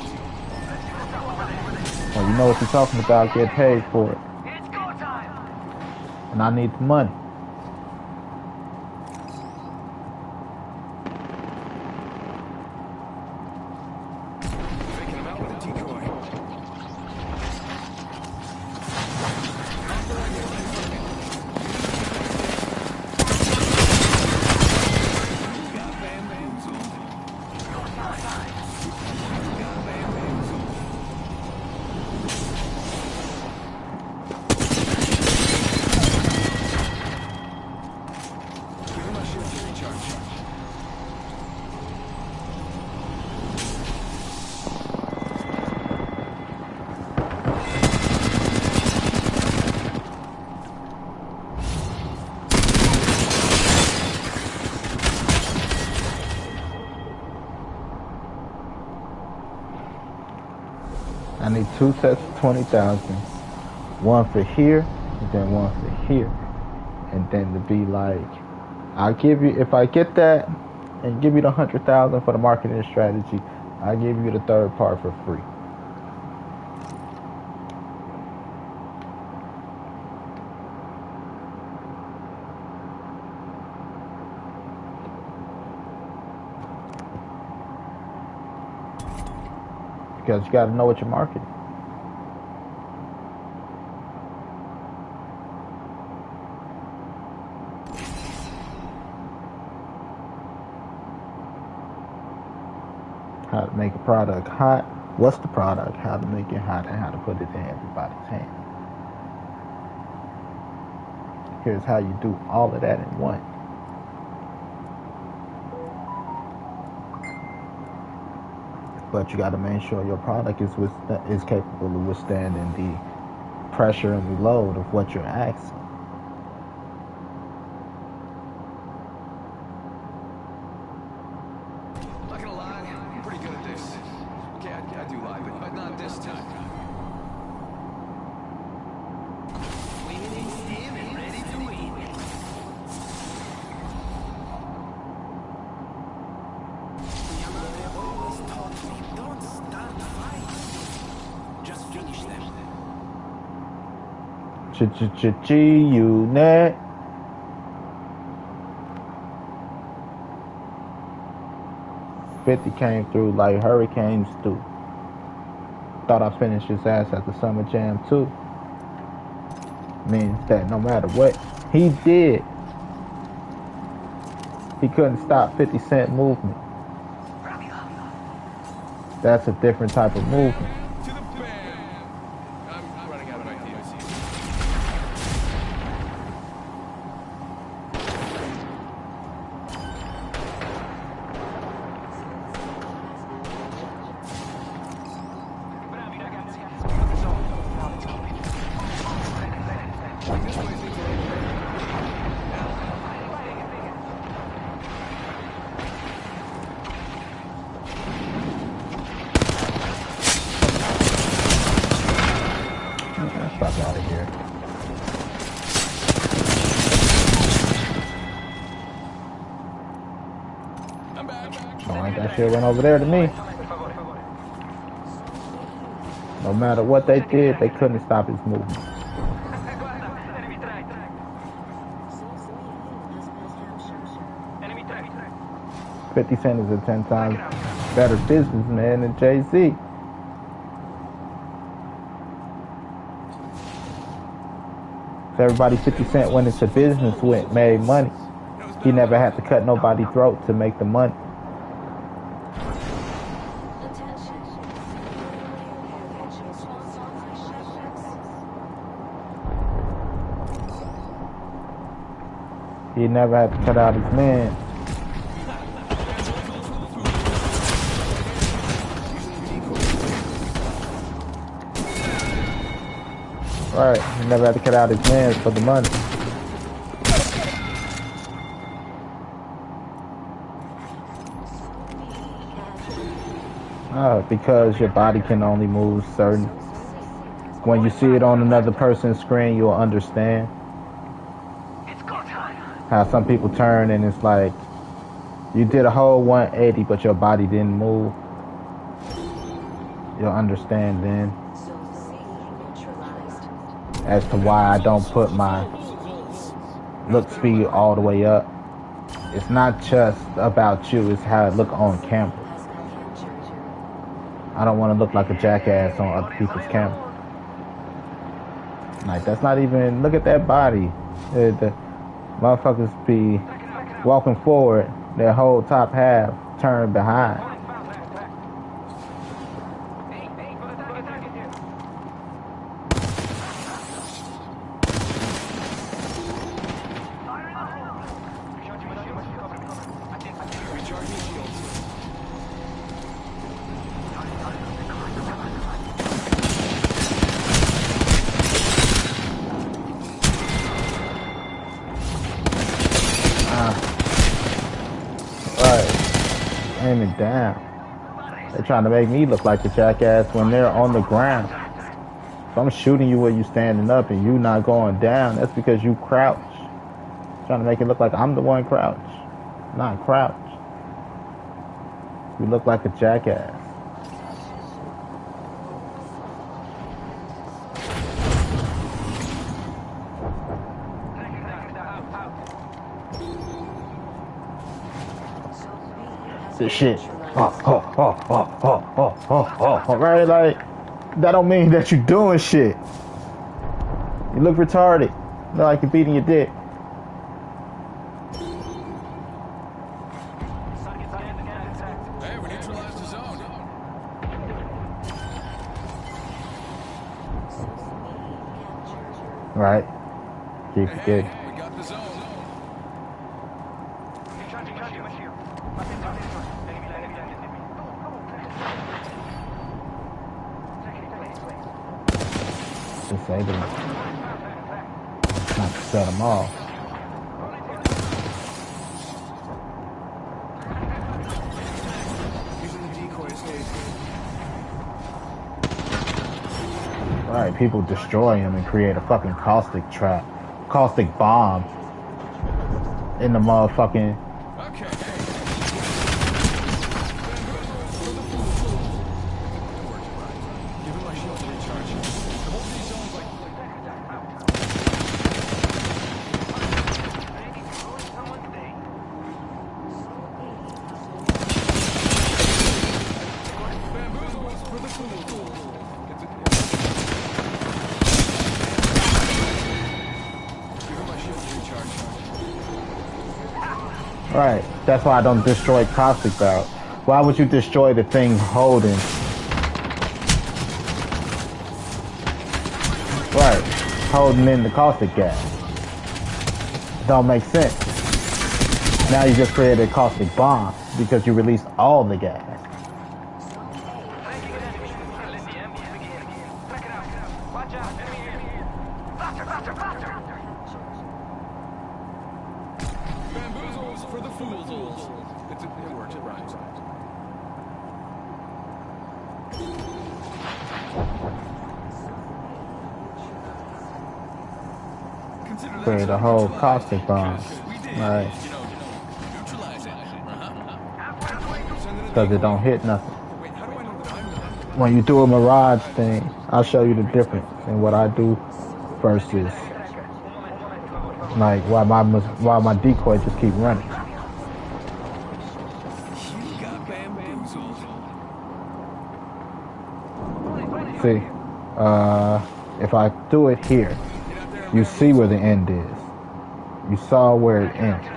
S1: Well, you know what you're talking about, get paid for it. And I need the money.
S2: Faking him out with a decoy.
S1: I need 2 sets of 20,000. One for here, and then one for here. And then to be like, I'll give you, if I get that and give you the 100,000 for the marketing strategy, I'll give you the third part for free. Because you gotta know what you're marketing. How to make a product hot. What's the product? How to make it hot and how to put it in everybody's hand. Here's how you do all of that in one. But you got to make sure your product is capable of withstanding the pressure and the load of what you're asking.
S2: Not gonna lie, I'm pretty good at this. Okay, I do lie, but not this time.
S4: Winning steam and ready to win. They always taught me, don't start fights. Just finish them.
S1: G-Unit. $50 came through like hurricanes do. Thought I finished his ass at the Summer Jam too. Means that no matter what he did, he couldn't stop 50 Cent movement. That's a different type of movement.
S2: To the band. I'm running out of ideas here. This place needs a little break.
S1: Fuck out of here.
S2: I'm back.
S1: Don't like that shit went over there to me. No matter what they did, they couldn't stop his movement. 50 Cent is a 10 times better businessman than Jay-Z. So everybody 50 Cent went into business with, made money. He never had to cut nobody's throat to make the money. He never had to cut out his man. Right, he never had to cut out his man for the money. Because your body can only move certain. When you see it on another person's screen, you'll understand. How some people turn and it's like you did a whole 180 but your body didn't move. You'll understand then as to why I don't put my look speed all the way up. It's not just about you, it's how it look on camera. I don't want to look like a jackass on other people's camera. Like, that's not even, look at that body. The motherfuckers be walking forward, their whole top half turned behind.
S2: Recharging shields.
S1: Right. Aim it down. They're trying to make me look like the jackass when they're on the ground. If I'm shooting you while you standing up and you not going down, that's because you crouch. Trying to make it look like I'm the one crouch. Not crouch. You look like a jackass. This shit. Right? Like, that don't mean that you're doing shit. You look retarded. Look like you're beating your dick.
S2: Hey, we neutralized the zone.
S1: Right? Keep forgetting.
S2: Hey, we got the zone.
S1: Disable them. Not to set them off.
S2: Using the decoy escape.
S1: Right, people destroy them and create a fucking caustic trap. Caustic bomb. In the motherfucking...
S2: Okay. Give him my shield to recharge. Hold these zones like... Bamboozles for the fools. Give him my shield to recharge.
S1: Right, that's why I don't destroy caustic barrels. Why would you destroy the thing holding? Right, holding in the caustic gas. Don't make sense. Now you just created a caustic bomb because you released all the gas.
S2: Bamboozles for the fools. It works, it rhymes. Consider
S1: Create a
S2: that
S1: whole
S2: neutralized.
S1: caustic bomb.
S2: We did,
S1: Right,
S2: neutralize it.
S1: because it don't hit nothing.
S2: Wait, how do I know that I'm the one?
S1: When you do a mirage thing, I'll show you the difference in what I do versus like why my decoy just keep running.
S2: You got bamboozled.
S1: See, if I do it here, you see where the end is. You saw where it ends.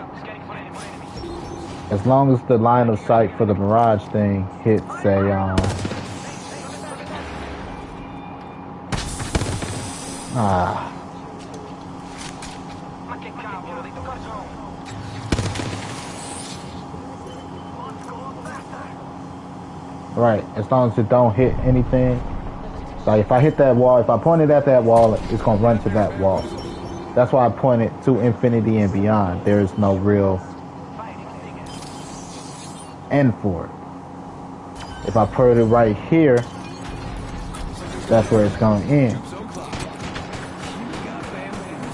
S1: As long as the line of sight for the mirage thing hits a right, as long as it don't hit anything. Like if I hit that wall, if I point it at that wall, it's gonna run to that wall. That's why I point it to infinity and beyond. There is no real end for it. If I put it right here, that's where it's gonna end.
S2: So close. You got bamboozled.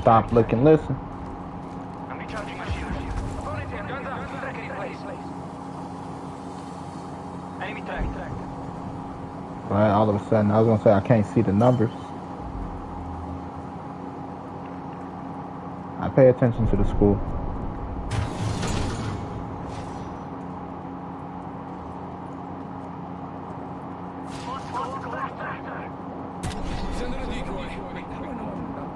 S1: Stop, look, and listen.
S3: I'm recharging my shield. Opponent here, guns up. Tracker in place. Enemy track.
S1: Right, all of a sudden, I was gonna say I can't see the numbers. I pay attention to the school.
S2: Send in a decoy. Wait, how do I know I'm not?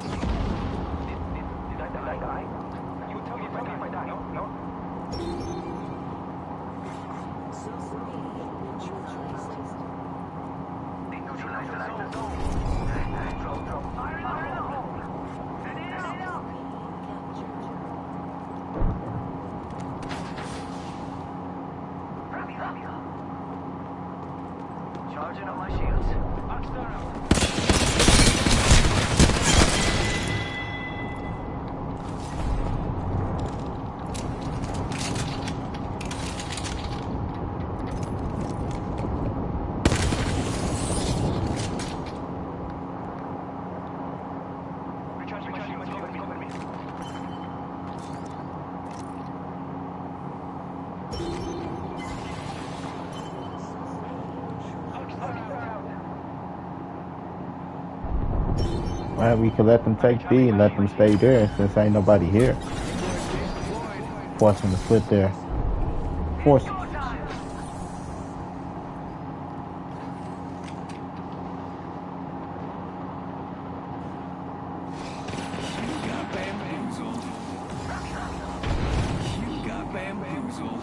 S3: Did I die? You tell me if I die. No? They neutralized the zone. Drop. Fire in the hole. Charging up my shields. Rockstar out. Recharging my shields. Cover me.
S1: Well, we could let them take B and let them stay there since ain't nobody here. Force them to split there. Force them.
S2: You got bamboozled. You got bamboozled.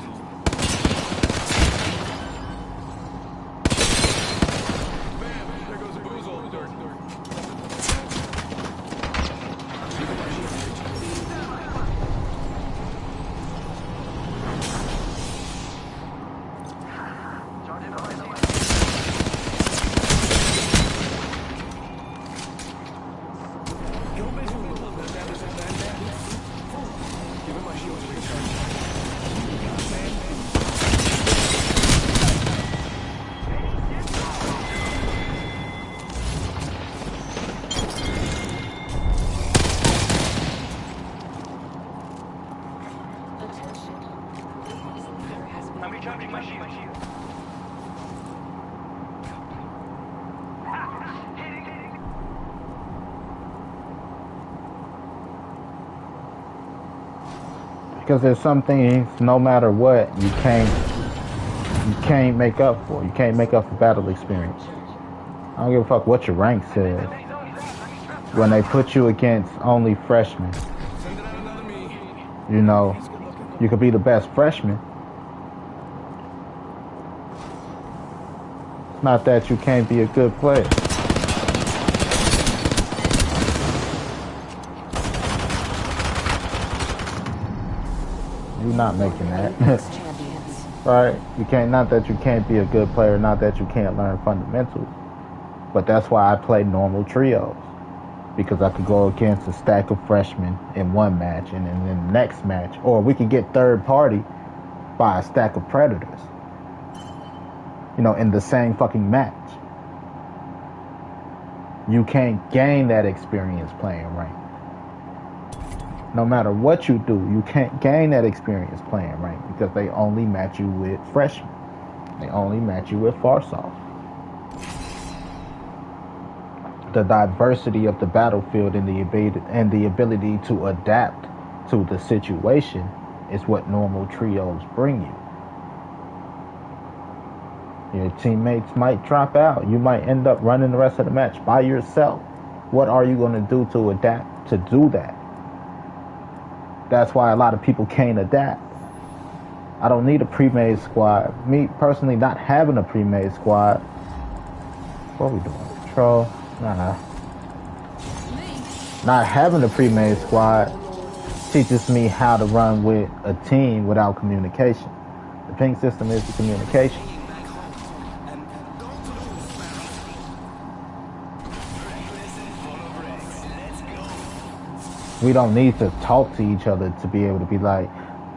S2: Bam! There goes a boozle.
S3: Charging up my shields.
S2: Yo me zulo. Damage and bandit. Give him my shields to recharge. You got bamboozled.
S6: Attention. There has been
S3: I'm recharging my shields.
S1: Because there's some things, no matter what, you can't make up for. You can't make up for battle experience. I don't give a fuck what your rank says. When they put you against only freshmen,
S2: Sending out another me.
S1: you know, you could be the best freshman. Not that you can't be a good player. You're not making that.
S6: champions.
S1: Right? You can't, not that you can't be a good player, not that you can't learn fundamentals. But that's why I play normal trios. Because I could go against a stack of freshmen in one match, and then in the next match, or we could get third party by a stack of predators. You know, in the same fucking match. You can't gain that experience playing ranked. No matter what you do, you can't gain that experience playing ranked because they only match you with freshmen. They only match you with Farsoft. The diversity of the battlefield and the ability to adapt to the situation is what normal trios bring you. Your teammates might drop out. You might end up running the rest of the match by yourself. What are you going to do to adapt to do that? That's why a lot of people can't adapt. I don't need a pre-made squad. Me personally, not having a pre-made squad. What are we doing? Control? Nah. Not having a pre-made squad teaches me how to run with a team without communication. The ping system is the communication. We don't need to talk to each other to be able to be like,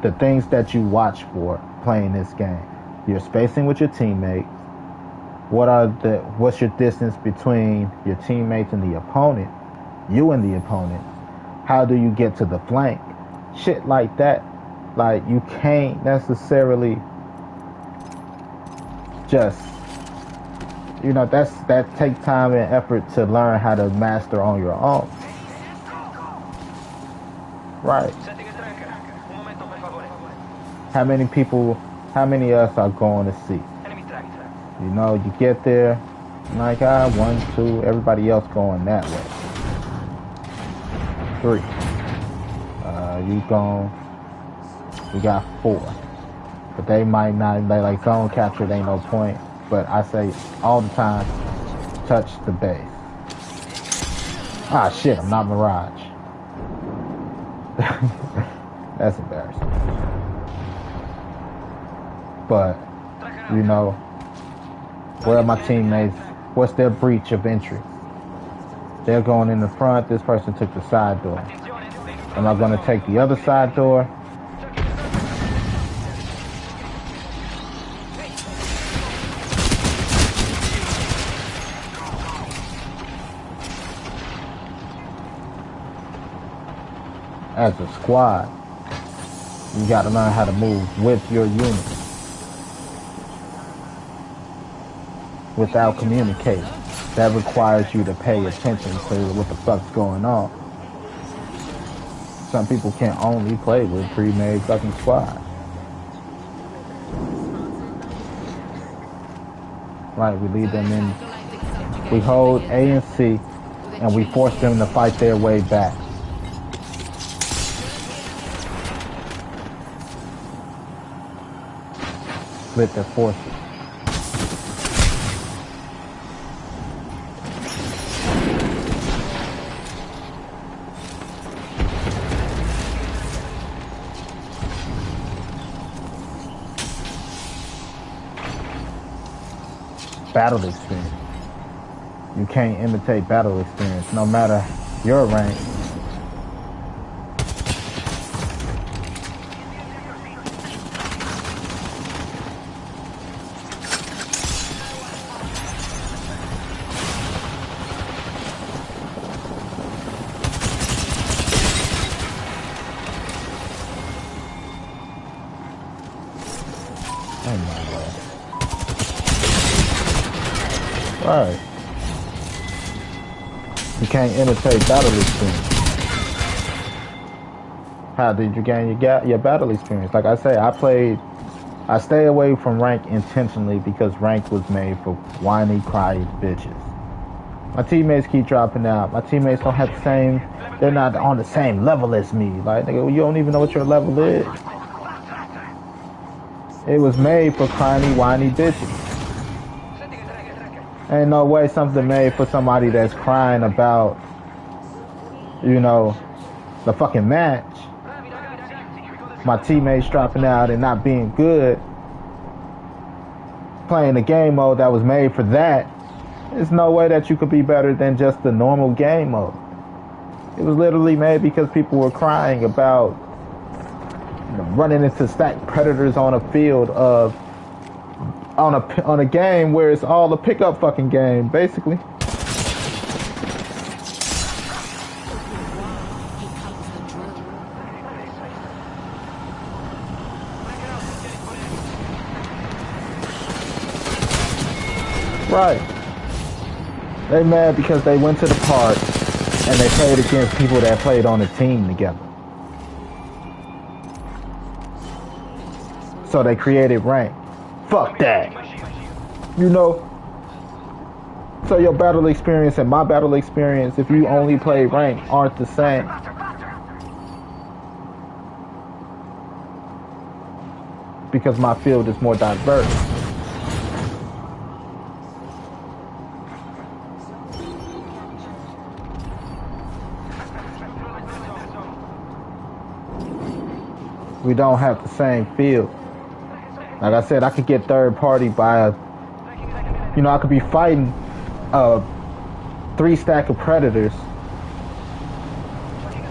S1: the things that you watch for playing this game. Your spacing with your teammates. What's your distance between your teammates and the opponent? You and the opponent. How do you get to the flank? Shit like that. Like, you can't necessarily just, you know, that take time and effort to learn how to master on your own. Right.
S3: Setting a tracker. Un momento, per favore.
S1: How many of us are going to see?
S3: Enemy track.
S1: You know, you get there, like, 1, 2, everybody else going that way. 3. You gone, we got 4. But they might not, they like zone capture, they ain't no point. But I say all the time, touch the base. Ah, shit, I'm not Mirage. That's embarrassing. But, you know, Where are my teammates? What's their breach of entry? They're going in the front. This person took the side door. Am I going to take the other side door? As a squad, you got to learn how to move with your unit without communicating. That requires you to pay attention to what the fuck's going on. Some people can only play with pre-made fucking squads. Right, we lead them in. We hold A and C, and we force them to fight their way back. Split their forces. Battle experience. You can't imitate battle experience, no matter your rank. Oh my God. Right. You can't imitate battle experience. How did you gain your battle experience? Like I say, I stay away from rank intentionally because rank was made for whiny, crying bitches. My teammates keep dropping out. My teammates don't have the same, they're not on the same level as me. Like, nigga, you don't even know what your level is. It was made for crying, whiny bitches. Ain't no way something made for somebody that's crying about, you know, the fucking match. My teammates dropping out and not being good. Playing a game mode that was made for that. There's no way that you could be better than just the normal game mode. It was literally made because people were crying about, you know, running into stacked predators on a field of on a game where it's all a pickup fucking game, basically. Right. They mad because they went to the park and they played against people that played on a team together. So they created rank. Fuck that. You know? So your battle experience and my battle experience, if you only play rank, aren't the same. Because my field is more diverse. We don't have the same field. Like I said, I could get third party by I could be fighting 3 stack of predators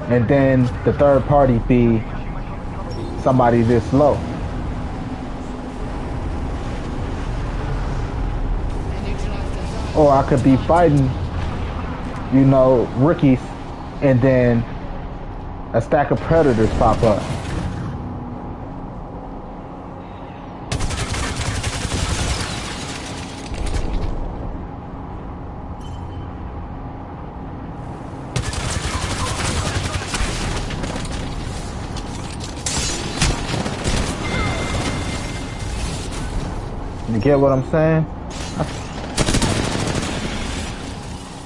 S1: and then the third party be somebody this low. Or I could be fighting, rookies and then a stack of predators pop up. You get what I'm saying?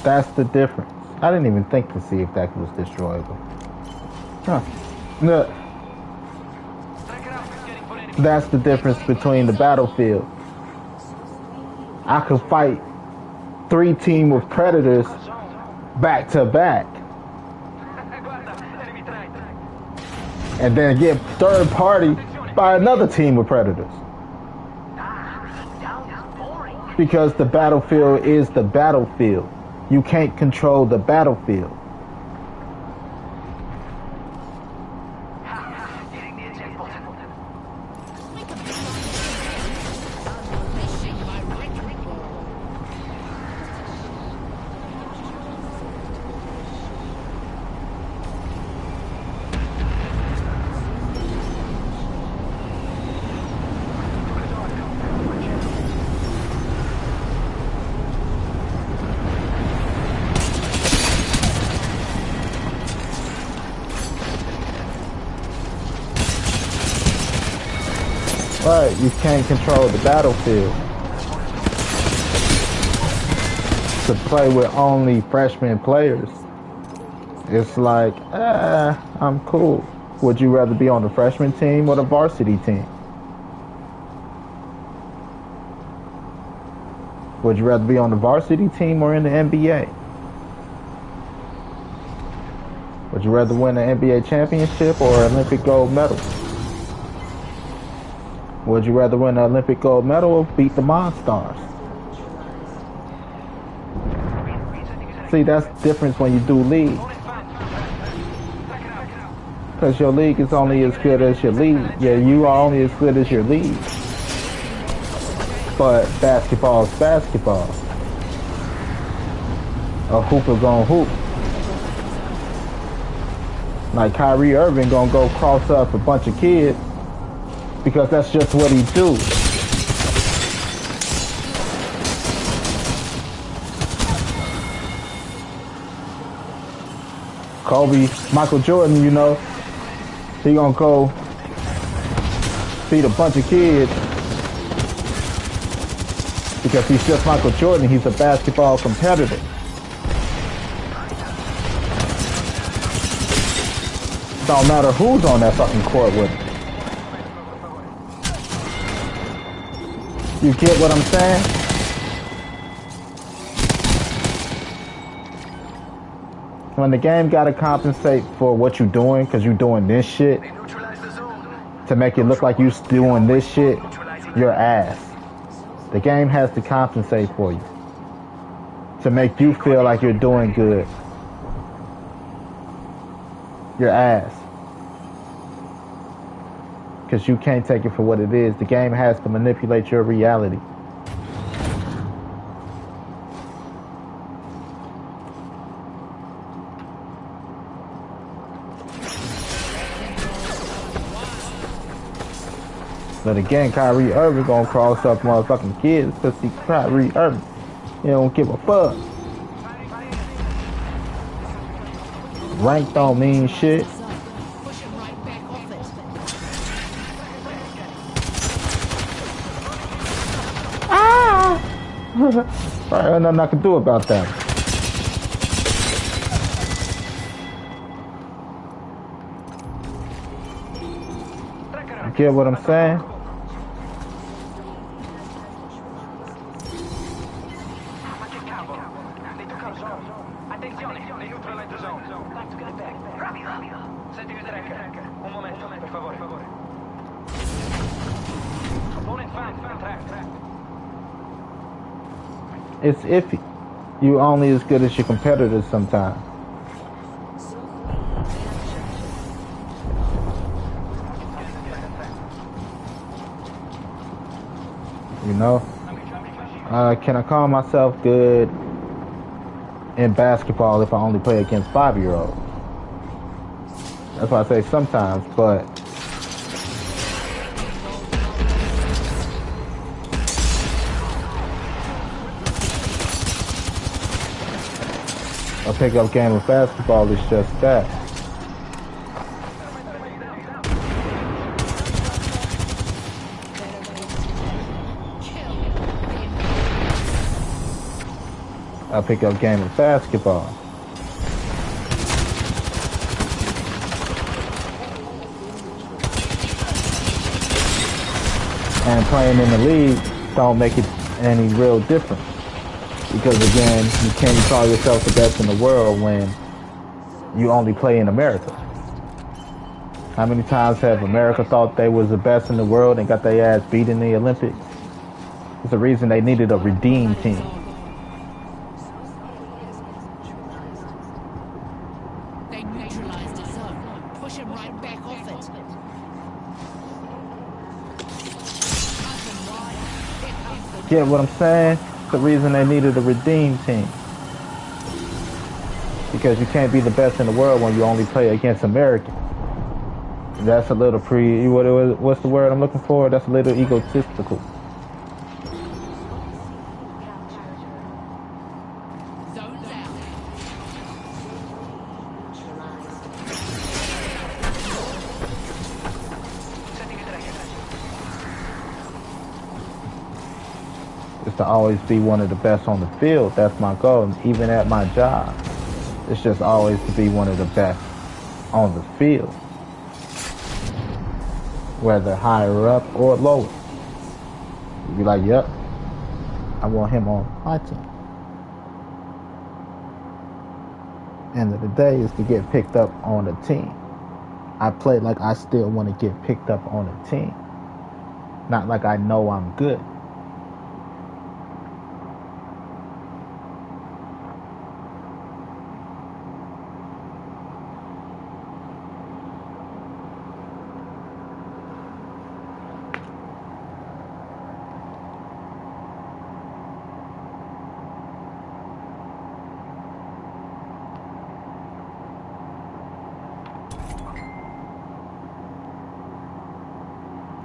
S1: That's the difference. I didn't even think to see if that was destroyable. Huh. Look. That's the difference between the battlefield. I could fight 3 teams of predators back to back. And then get third party by another team of predators. Because the battlefield is the battlefield. You can't control the battlefield.
S3: Hitting the eject button.
S5: Unleashing my wrecking ball.
S1: Right, you can't control the battlefield. To play with only freshman players, it's like, I'm cool. Would you rather be on the freshman team or the varsity team? Would you rather be on the varsity team or in the NBA? Would you rather win an NBA championship or an Olympic gold medal? Would you rather win an Olympic gold medal or beat the Monstars? See, that's the difference when you do league. Because your league is only as good as your league. Yeah, you are only as good as your league. But basketball is basketball. A hooper gonna hoop. Like Kyrie Irving gonna go cross up a bunch of kids because that's just what he do. Kobe, Michael Jordan, you know, he gonna go feed a bunch of kids because he's just Michael Jordan. He's a basketball competitor. Don't matter who's on that fucking court with him. You get what I'm saying? When the game gotta compensate for what you're doing, because you're doing this shit, to make it look like you're doing this shit, you're ass. The game has to compensate for you. To make you feel like you're doing good. You're ass. Because you can't take it for what it is. The game has to manipulate your reality. But again, Kyrie Irving gonna cross up motherfucking kids because he's Kyrie Irving. He don't give a fuck. Rank don't mean shit.
S5: Push him right back off it.
S1: Right, nothing I can do about that. You get what I'm saying?
S3: Attenzione, neutralized zone. Back to get back. Rapido. Senti il tracker. Un momento, per favore. Opponent found. Track.
S1: It's iffy. You only as good as your competitors sometimes. You know? Can I call myself good in basketball if I only play against 5-year-olds? That's why I say sometimes, but a pickup game of basketball is just that. A pickup game of basketball. And playing in the league don't make it any real difference. Because again, you can't call yourself the best in the world when you only play in America. How many times have America thought they was the best in the world and got their ass beat in the Olympics? It's the reason they needed a redeem team.
S5: They neutralized the zone. Push him right back off it.
S1: Get what I'm saying? It's the reason they needed a redeem team. Because you can't be the best in the world when you only play against Americans. That's a little what's the word I'm looking for? That's a little egotistical.
S5: Zone's out.
S1: Is to always be one of the best on the field. That's my goal. Even at my job, it's just always to be one of the best on the field, whether higher up or lower. You be like, yep, I want him on my team. End of the day is to get picked up on a team. I play like I still want to get picked up on a team, not like I know I'm good.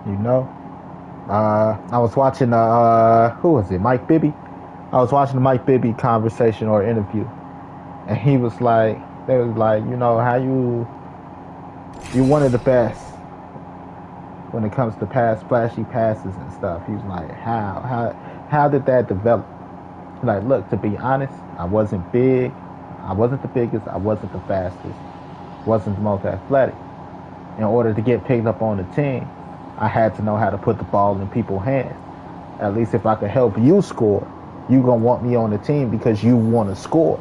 S1: You know, I was watching who was it? Mike Bibby. I was watching the Mike Bibby conversation or interview, and he was like, they was like, you know, how you one of the best when it comes to flashy passes and stuff. He was like, how did that develop? Like, look, to be honest, I wasn't big, I wasn't the biggest, I wasn't the fastest, wasn't the most athletic. In order to get picked up on the team, I had to know how to put the ball in people's hands. At least if I could help you score, you gonna want me on the team because you want to score.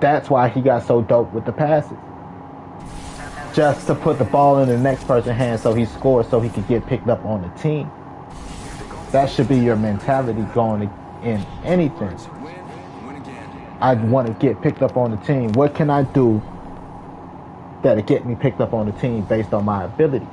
S1: That's why he got so dope with the passes. Just to put the ball in the next person's hands so he scores so he could get picked up on the team. That should be your mentality going in anything. I want to get picked up on the team. What can I do that'll get me picked up on the team based on my abilities?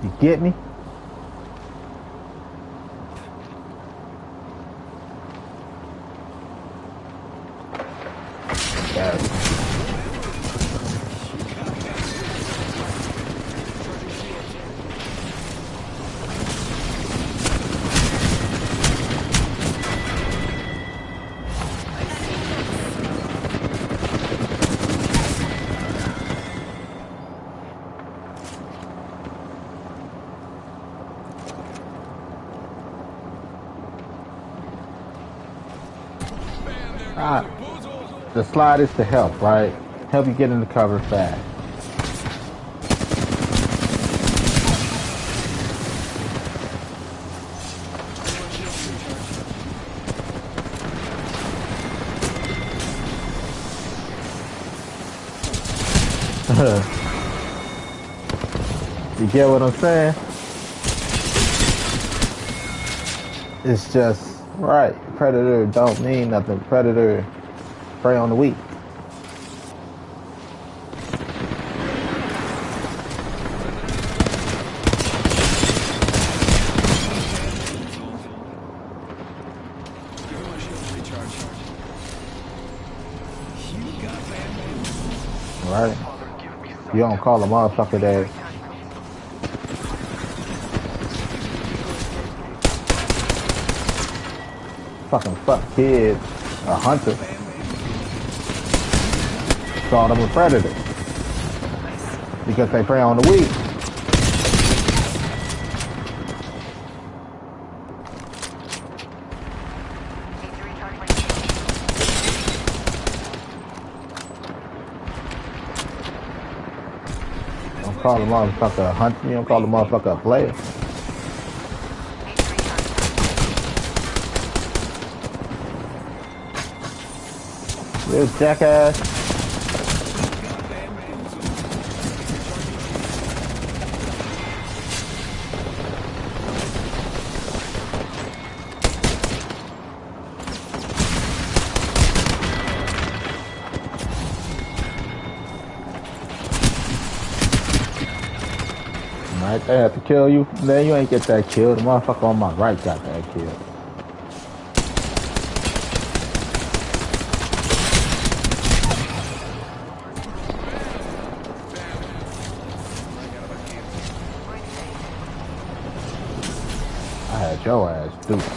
S1: You get me? The slide is to help, right? Help you get in the cover fast. You get what I'm saying? It's just right. Predator don't mean nothing. Predator prey on the weak. Right? You don't call a motherfucker that fucking fuck kids a hunter. Call them a predator because they prey on the weak. call the motherfucker a hunter. You don't call the motherfucker a player. This jackass. Right there to kill you. Then you ain't get that kill. The motherfucker on my right got that kill. I had your ass stupid.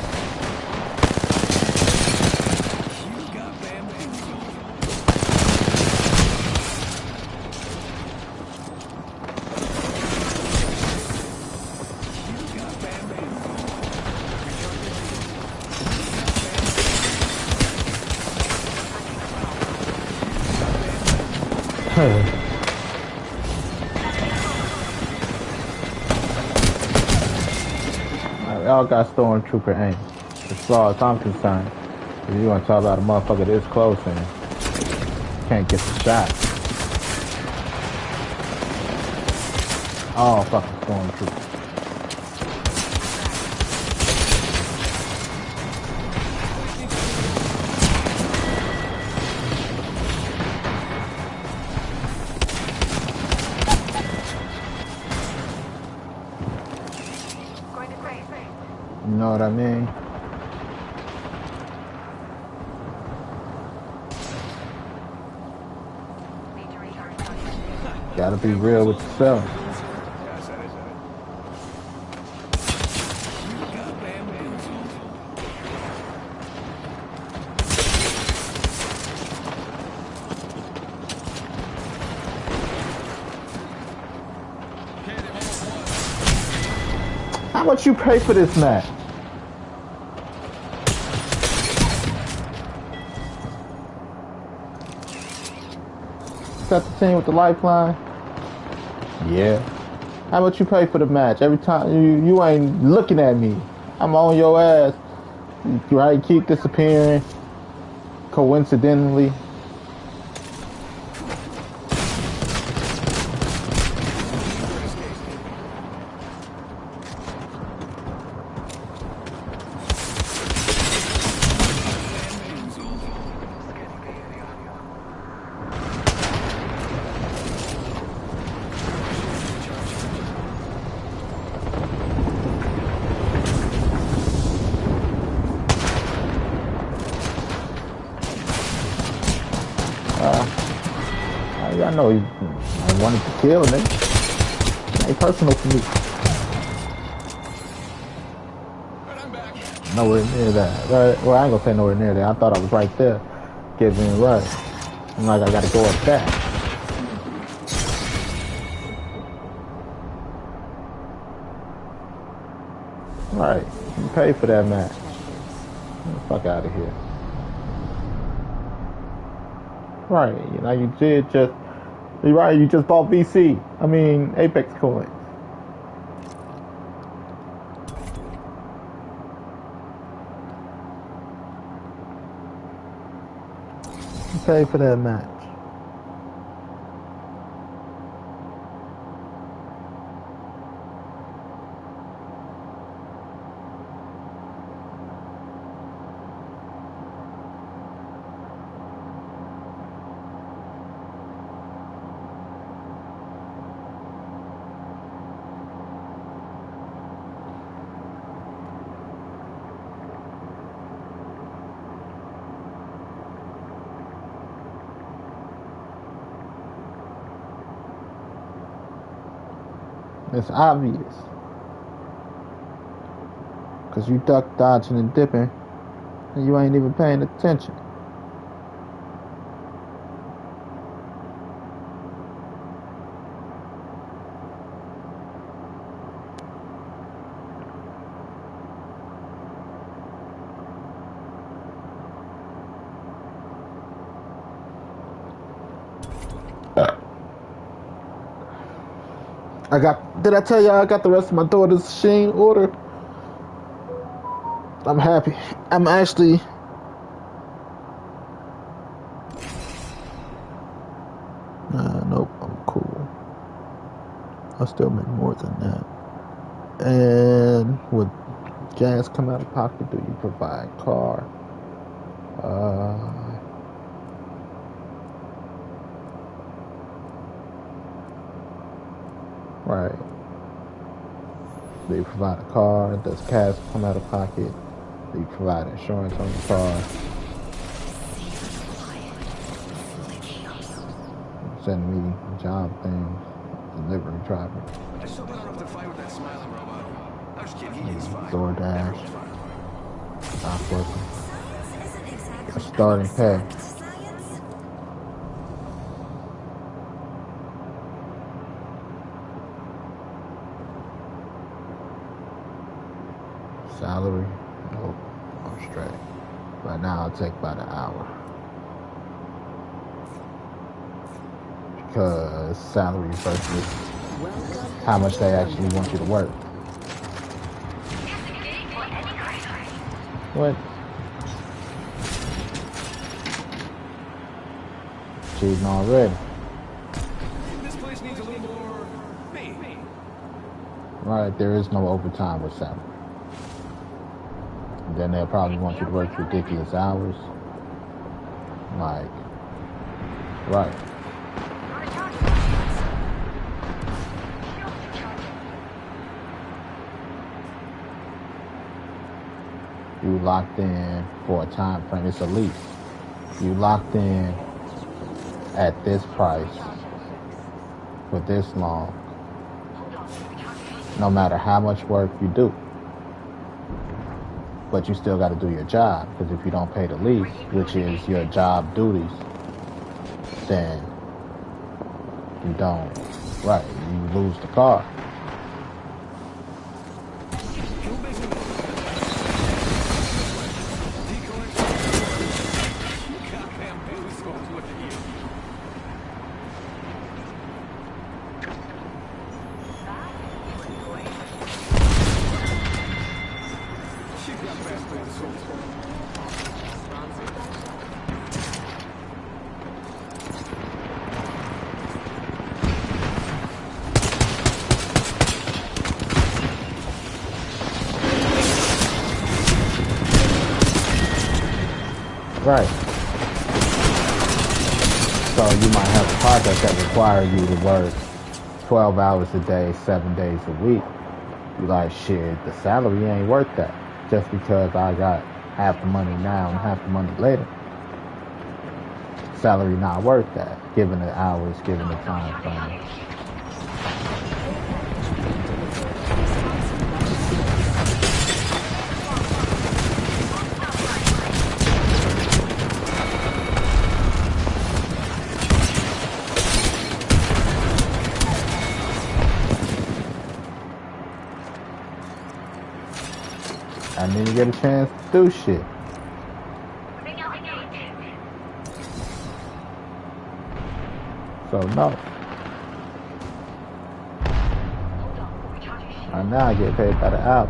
S1: Y'all got stormtrooper aim. As far as I'm concerned, if you want to talk about a motherfucker this close and can't get the shot. All fucking stormtroopers. You know what I mean? Gotta be real with yourself. How much you pay for this match? Is that the team with the lifeline? Yeah. How much you pay for the match? Every time you ain't looking at me. I'm on your ass. Right? Keep disappearing. Coincidentally. I know I wanted to kill him. It ain't personal for me. Nowhere near that. Well, I ain't gonna say nowhere near that. I thought I was right there. Getting right. I'm like, I gotta go up that. Right. You pay for that match. Get the fuck out of here. Right. You know, you did just... You're right, you just bought VC. I mean, Apex coins. You pay for that match. It's obvious. Because you duck dodging and dipping, and you ain't even paying attention. Did I tell y'all I got the rest of my daughter's Sheen order? I'm happy. I'm actually. Nope, I'm cool. I'll still make more than that. And with gas come out of pocket, do you provide car? Right. Do you provide a car? Does gas come out of pocket? Do you provide insurance on the car? Send me job things, delivery driver.
S2: I still got enough to fight with that smiling robot. I was kidding, he is fine.
S1: DoorDash.
S2: Everyone's fine.
S1: Stop working.
S8: Science isn't exactly
S1: Starting pay.
S8: abstract science.
S1: Salary? Nope. I'm straight. Right now I'll take about an hour. Because salary versus how much they actually want you to work. What? Cheating already.
S2: This place needs a little more me.
S1: Right, there is no overtime with salary. And then they'll probably want you to work ridiculous hours. Like, right. You locked in for a time frame. It's a lease. You locked in at this price for this long, no matter how much work you do. But you still got to do your job, because if you don't pay the lease, which is your job duties, then you don't, right, you lose the car. Right. So you might have a project that requires you to work 12 hours a day, 7 days a week. You like, shit, the salary ain't worth that. Just because I got half the money now and half the money later. Salary not worth that, given the hours, given the time frame. I didn't get a chance to do shit. So no. Right now I get paid by the hour.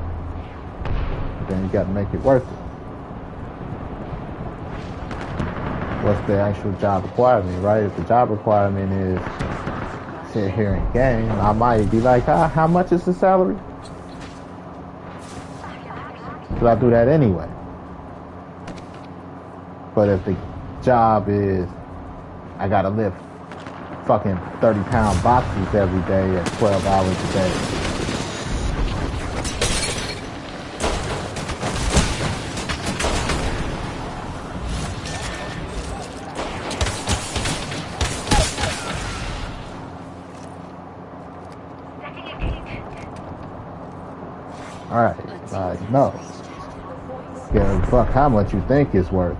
S1: But then you gotta make it worth it. What's the actual job requirement, right? If the job requirement is sit here and game, I might be like, how much is the salary? But I do that anyway. But if the job is, I gotta lift fucking 30-pound boxes every day at 12 hours a day. Alright, like, no. Give a fuck how much you think it's worth.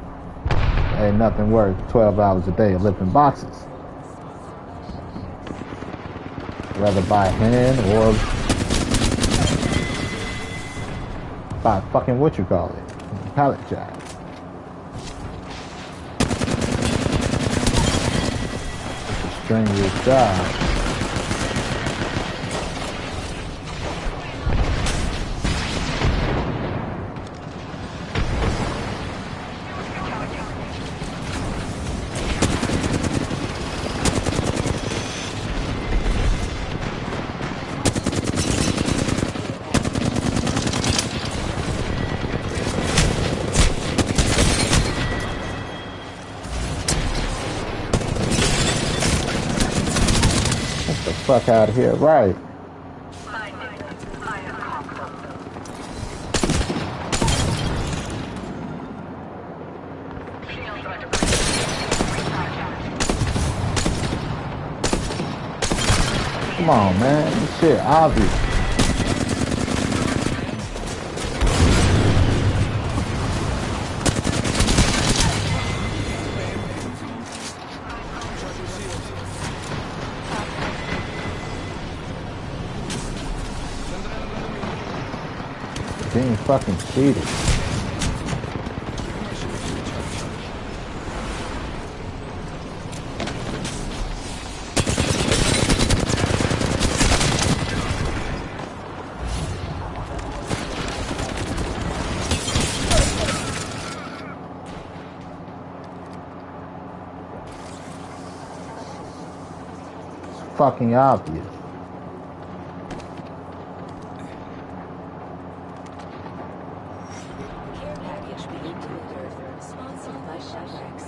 S1: Ain't nothing worth 12 hours a day of lifting boxes. Rather by hand or by fucking what you call it, pallet jack. Strenuous job. fuck out of here. Right. Come on, man. This shit obvious. Being fucking cheated. It's fucking obvious.
S6: Care package being delivered. Sponsored by Chevrex.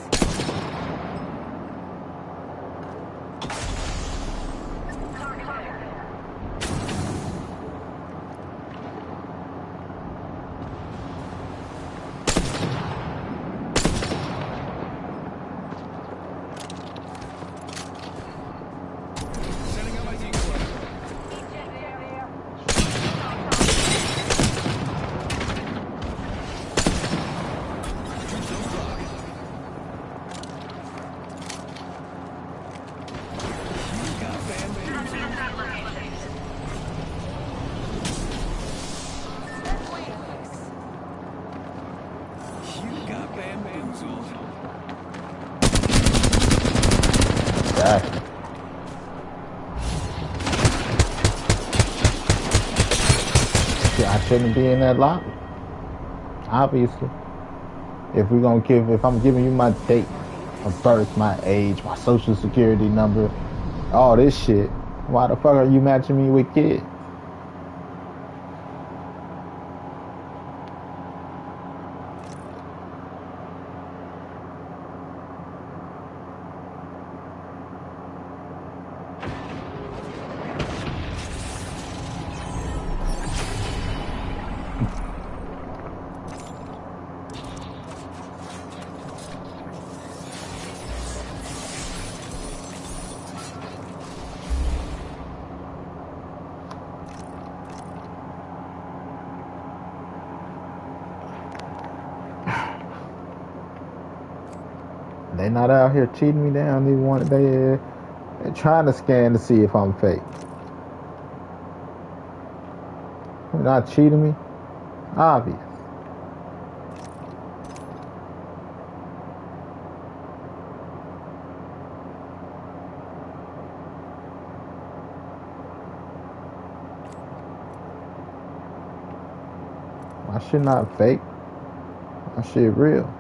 S2: Setting up my decoy. Troops on clock. You got bamboozled. You got bamboozled.
S1: Exactly. Yeah, I shouldn't be in that lobby. Obviously. If I'm giving you my date of birth, my age, my social security number, all this shit, why the fuck are you matching me with kids? They not out here cheating me down. They're trying to scan to see if I'm fake. They're not cheating me. Obvious. My shit not fake. My shit real.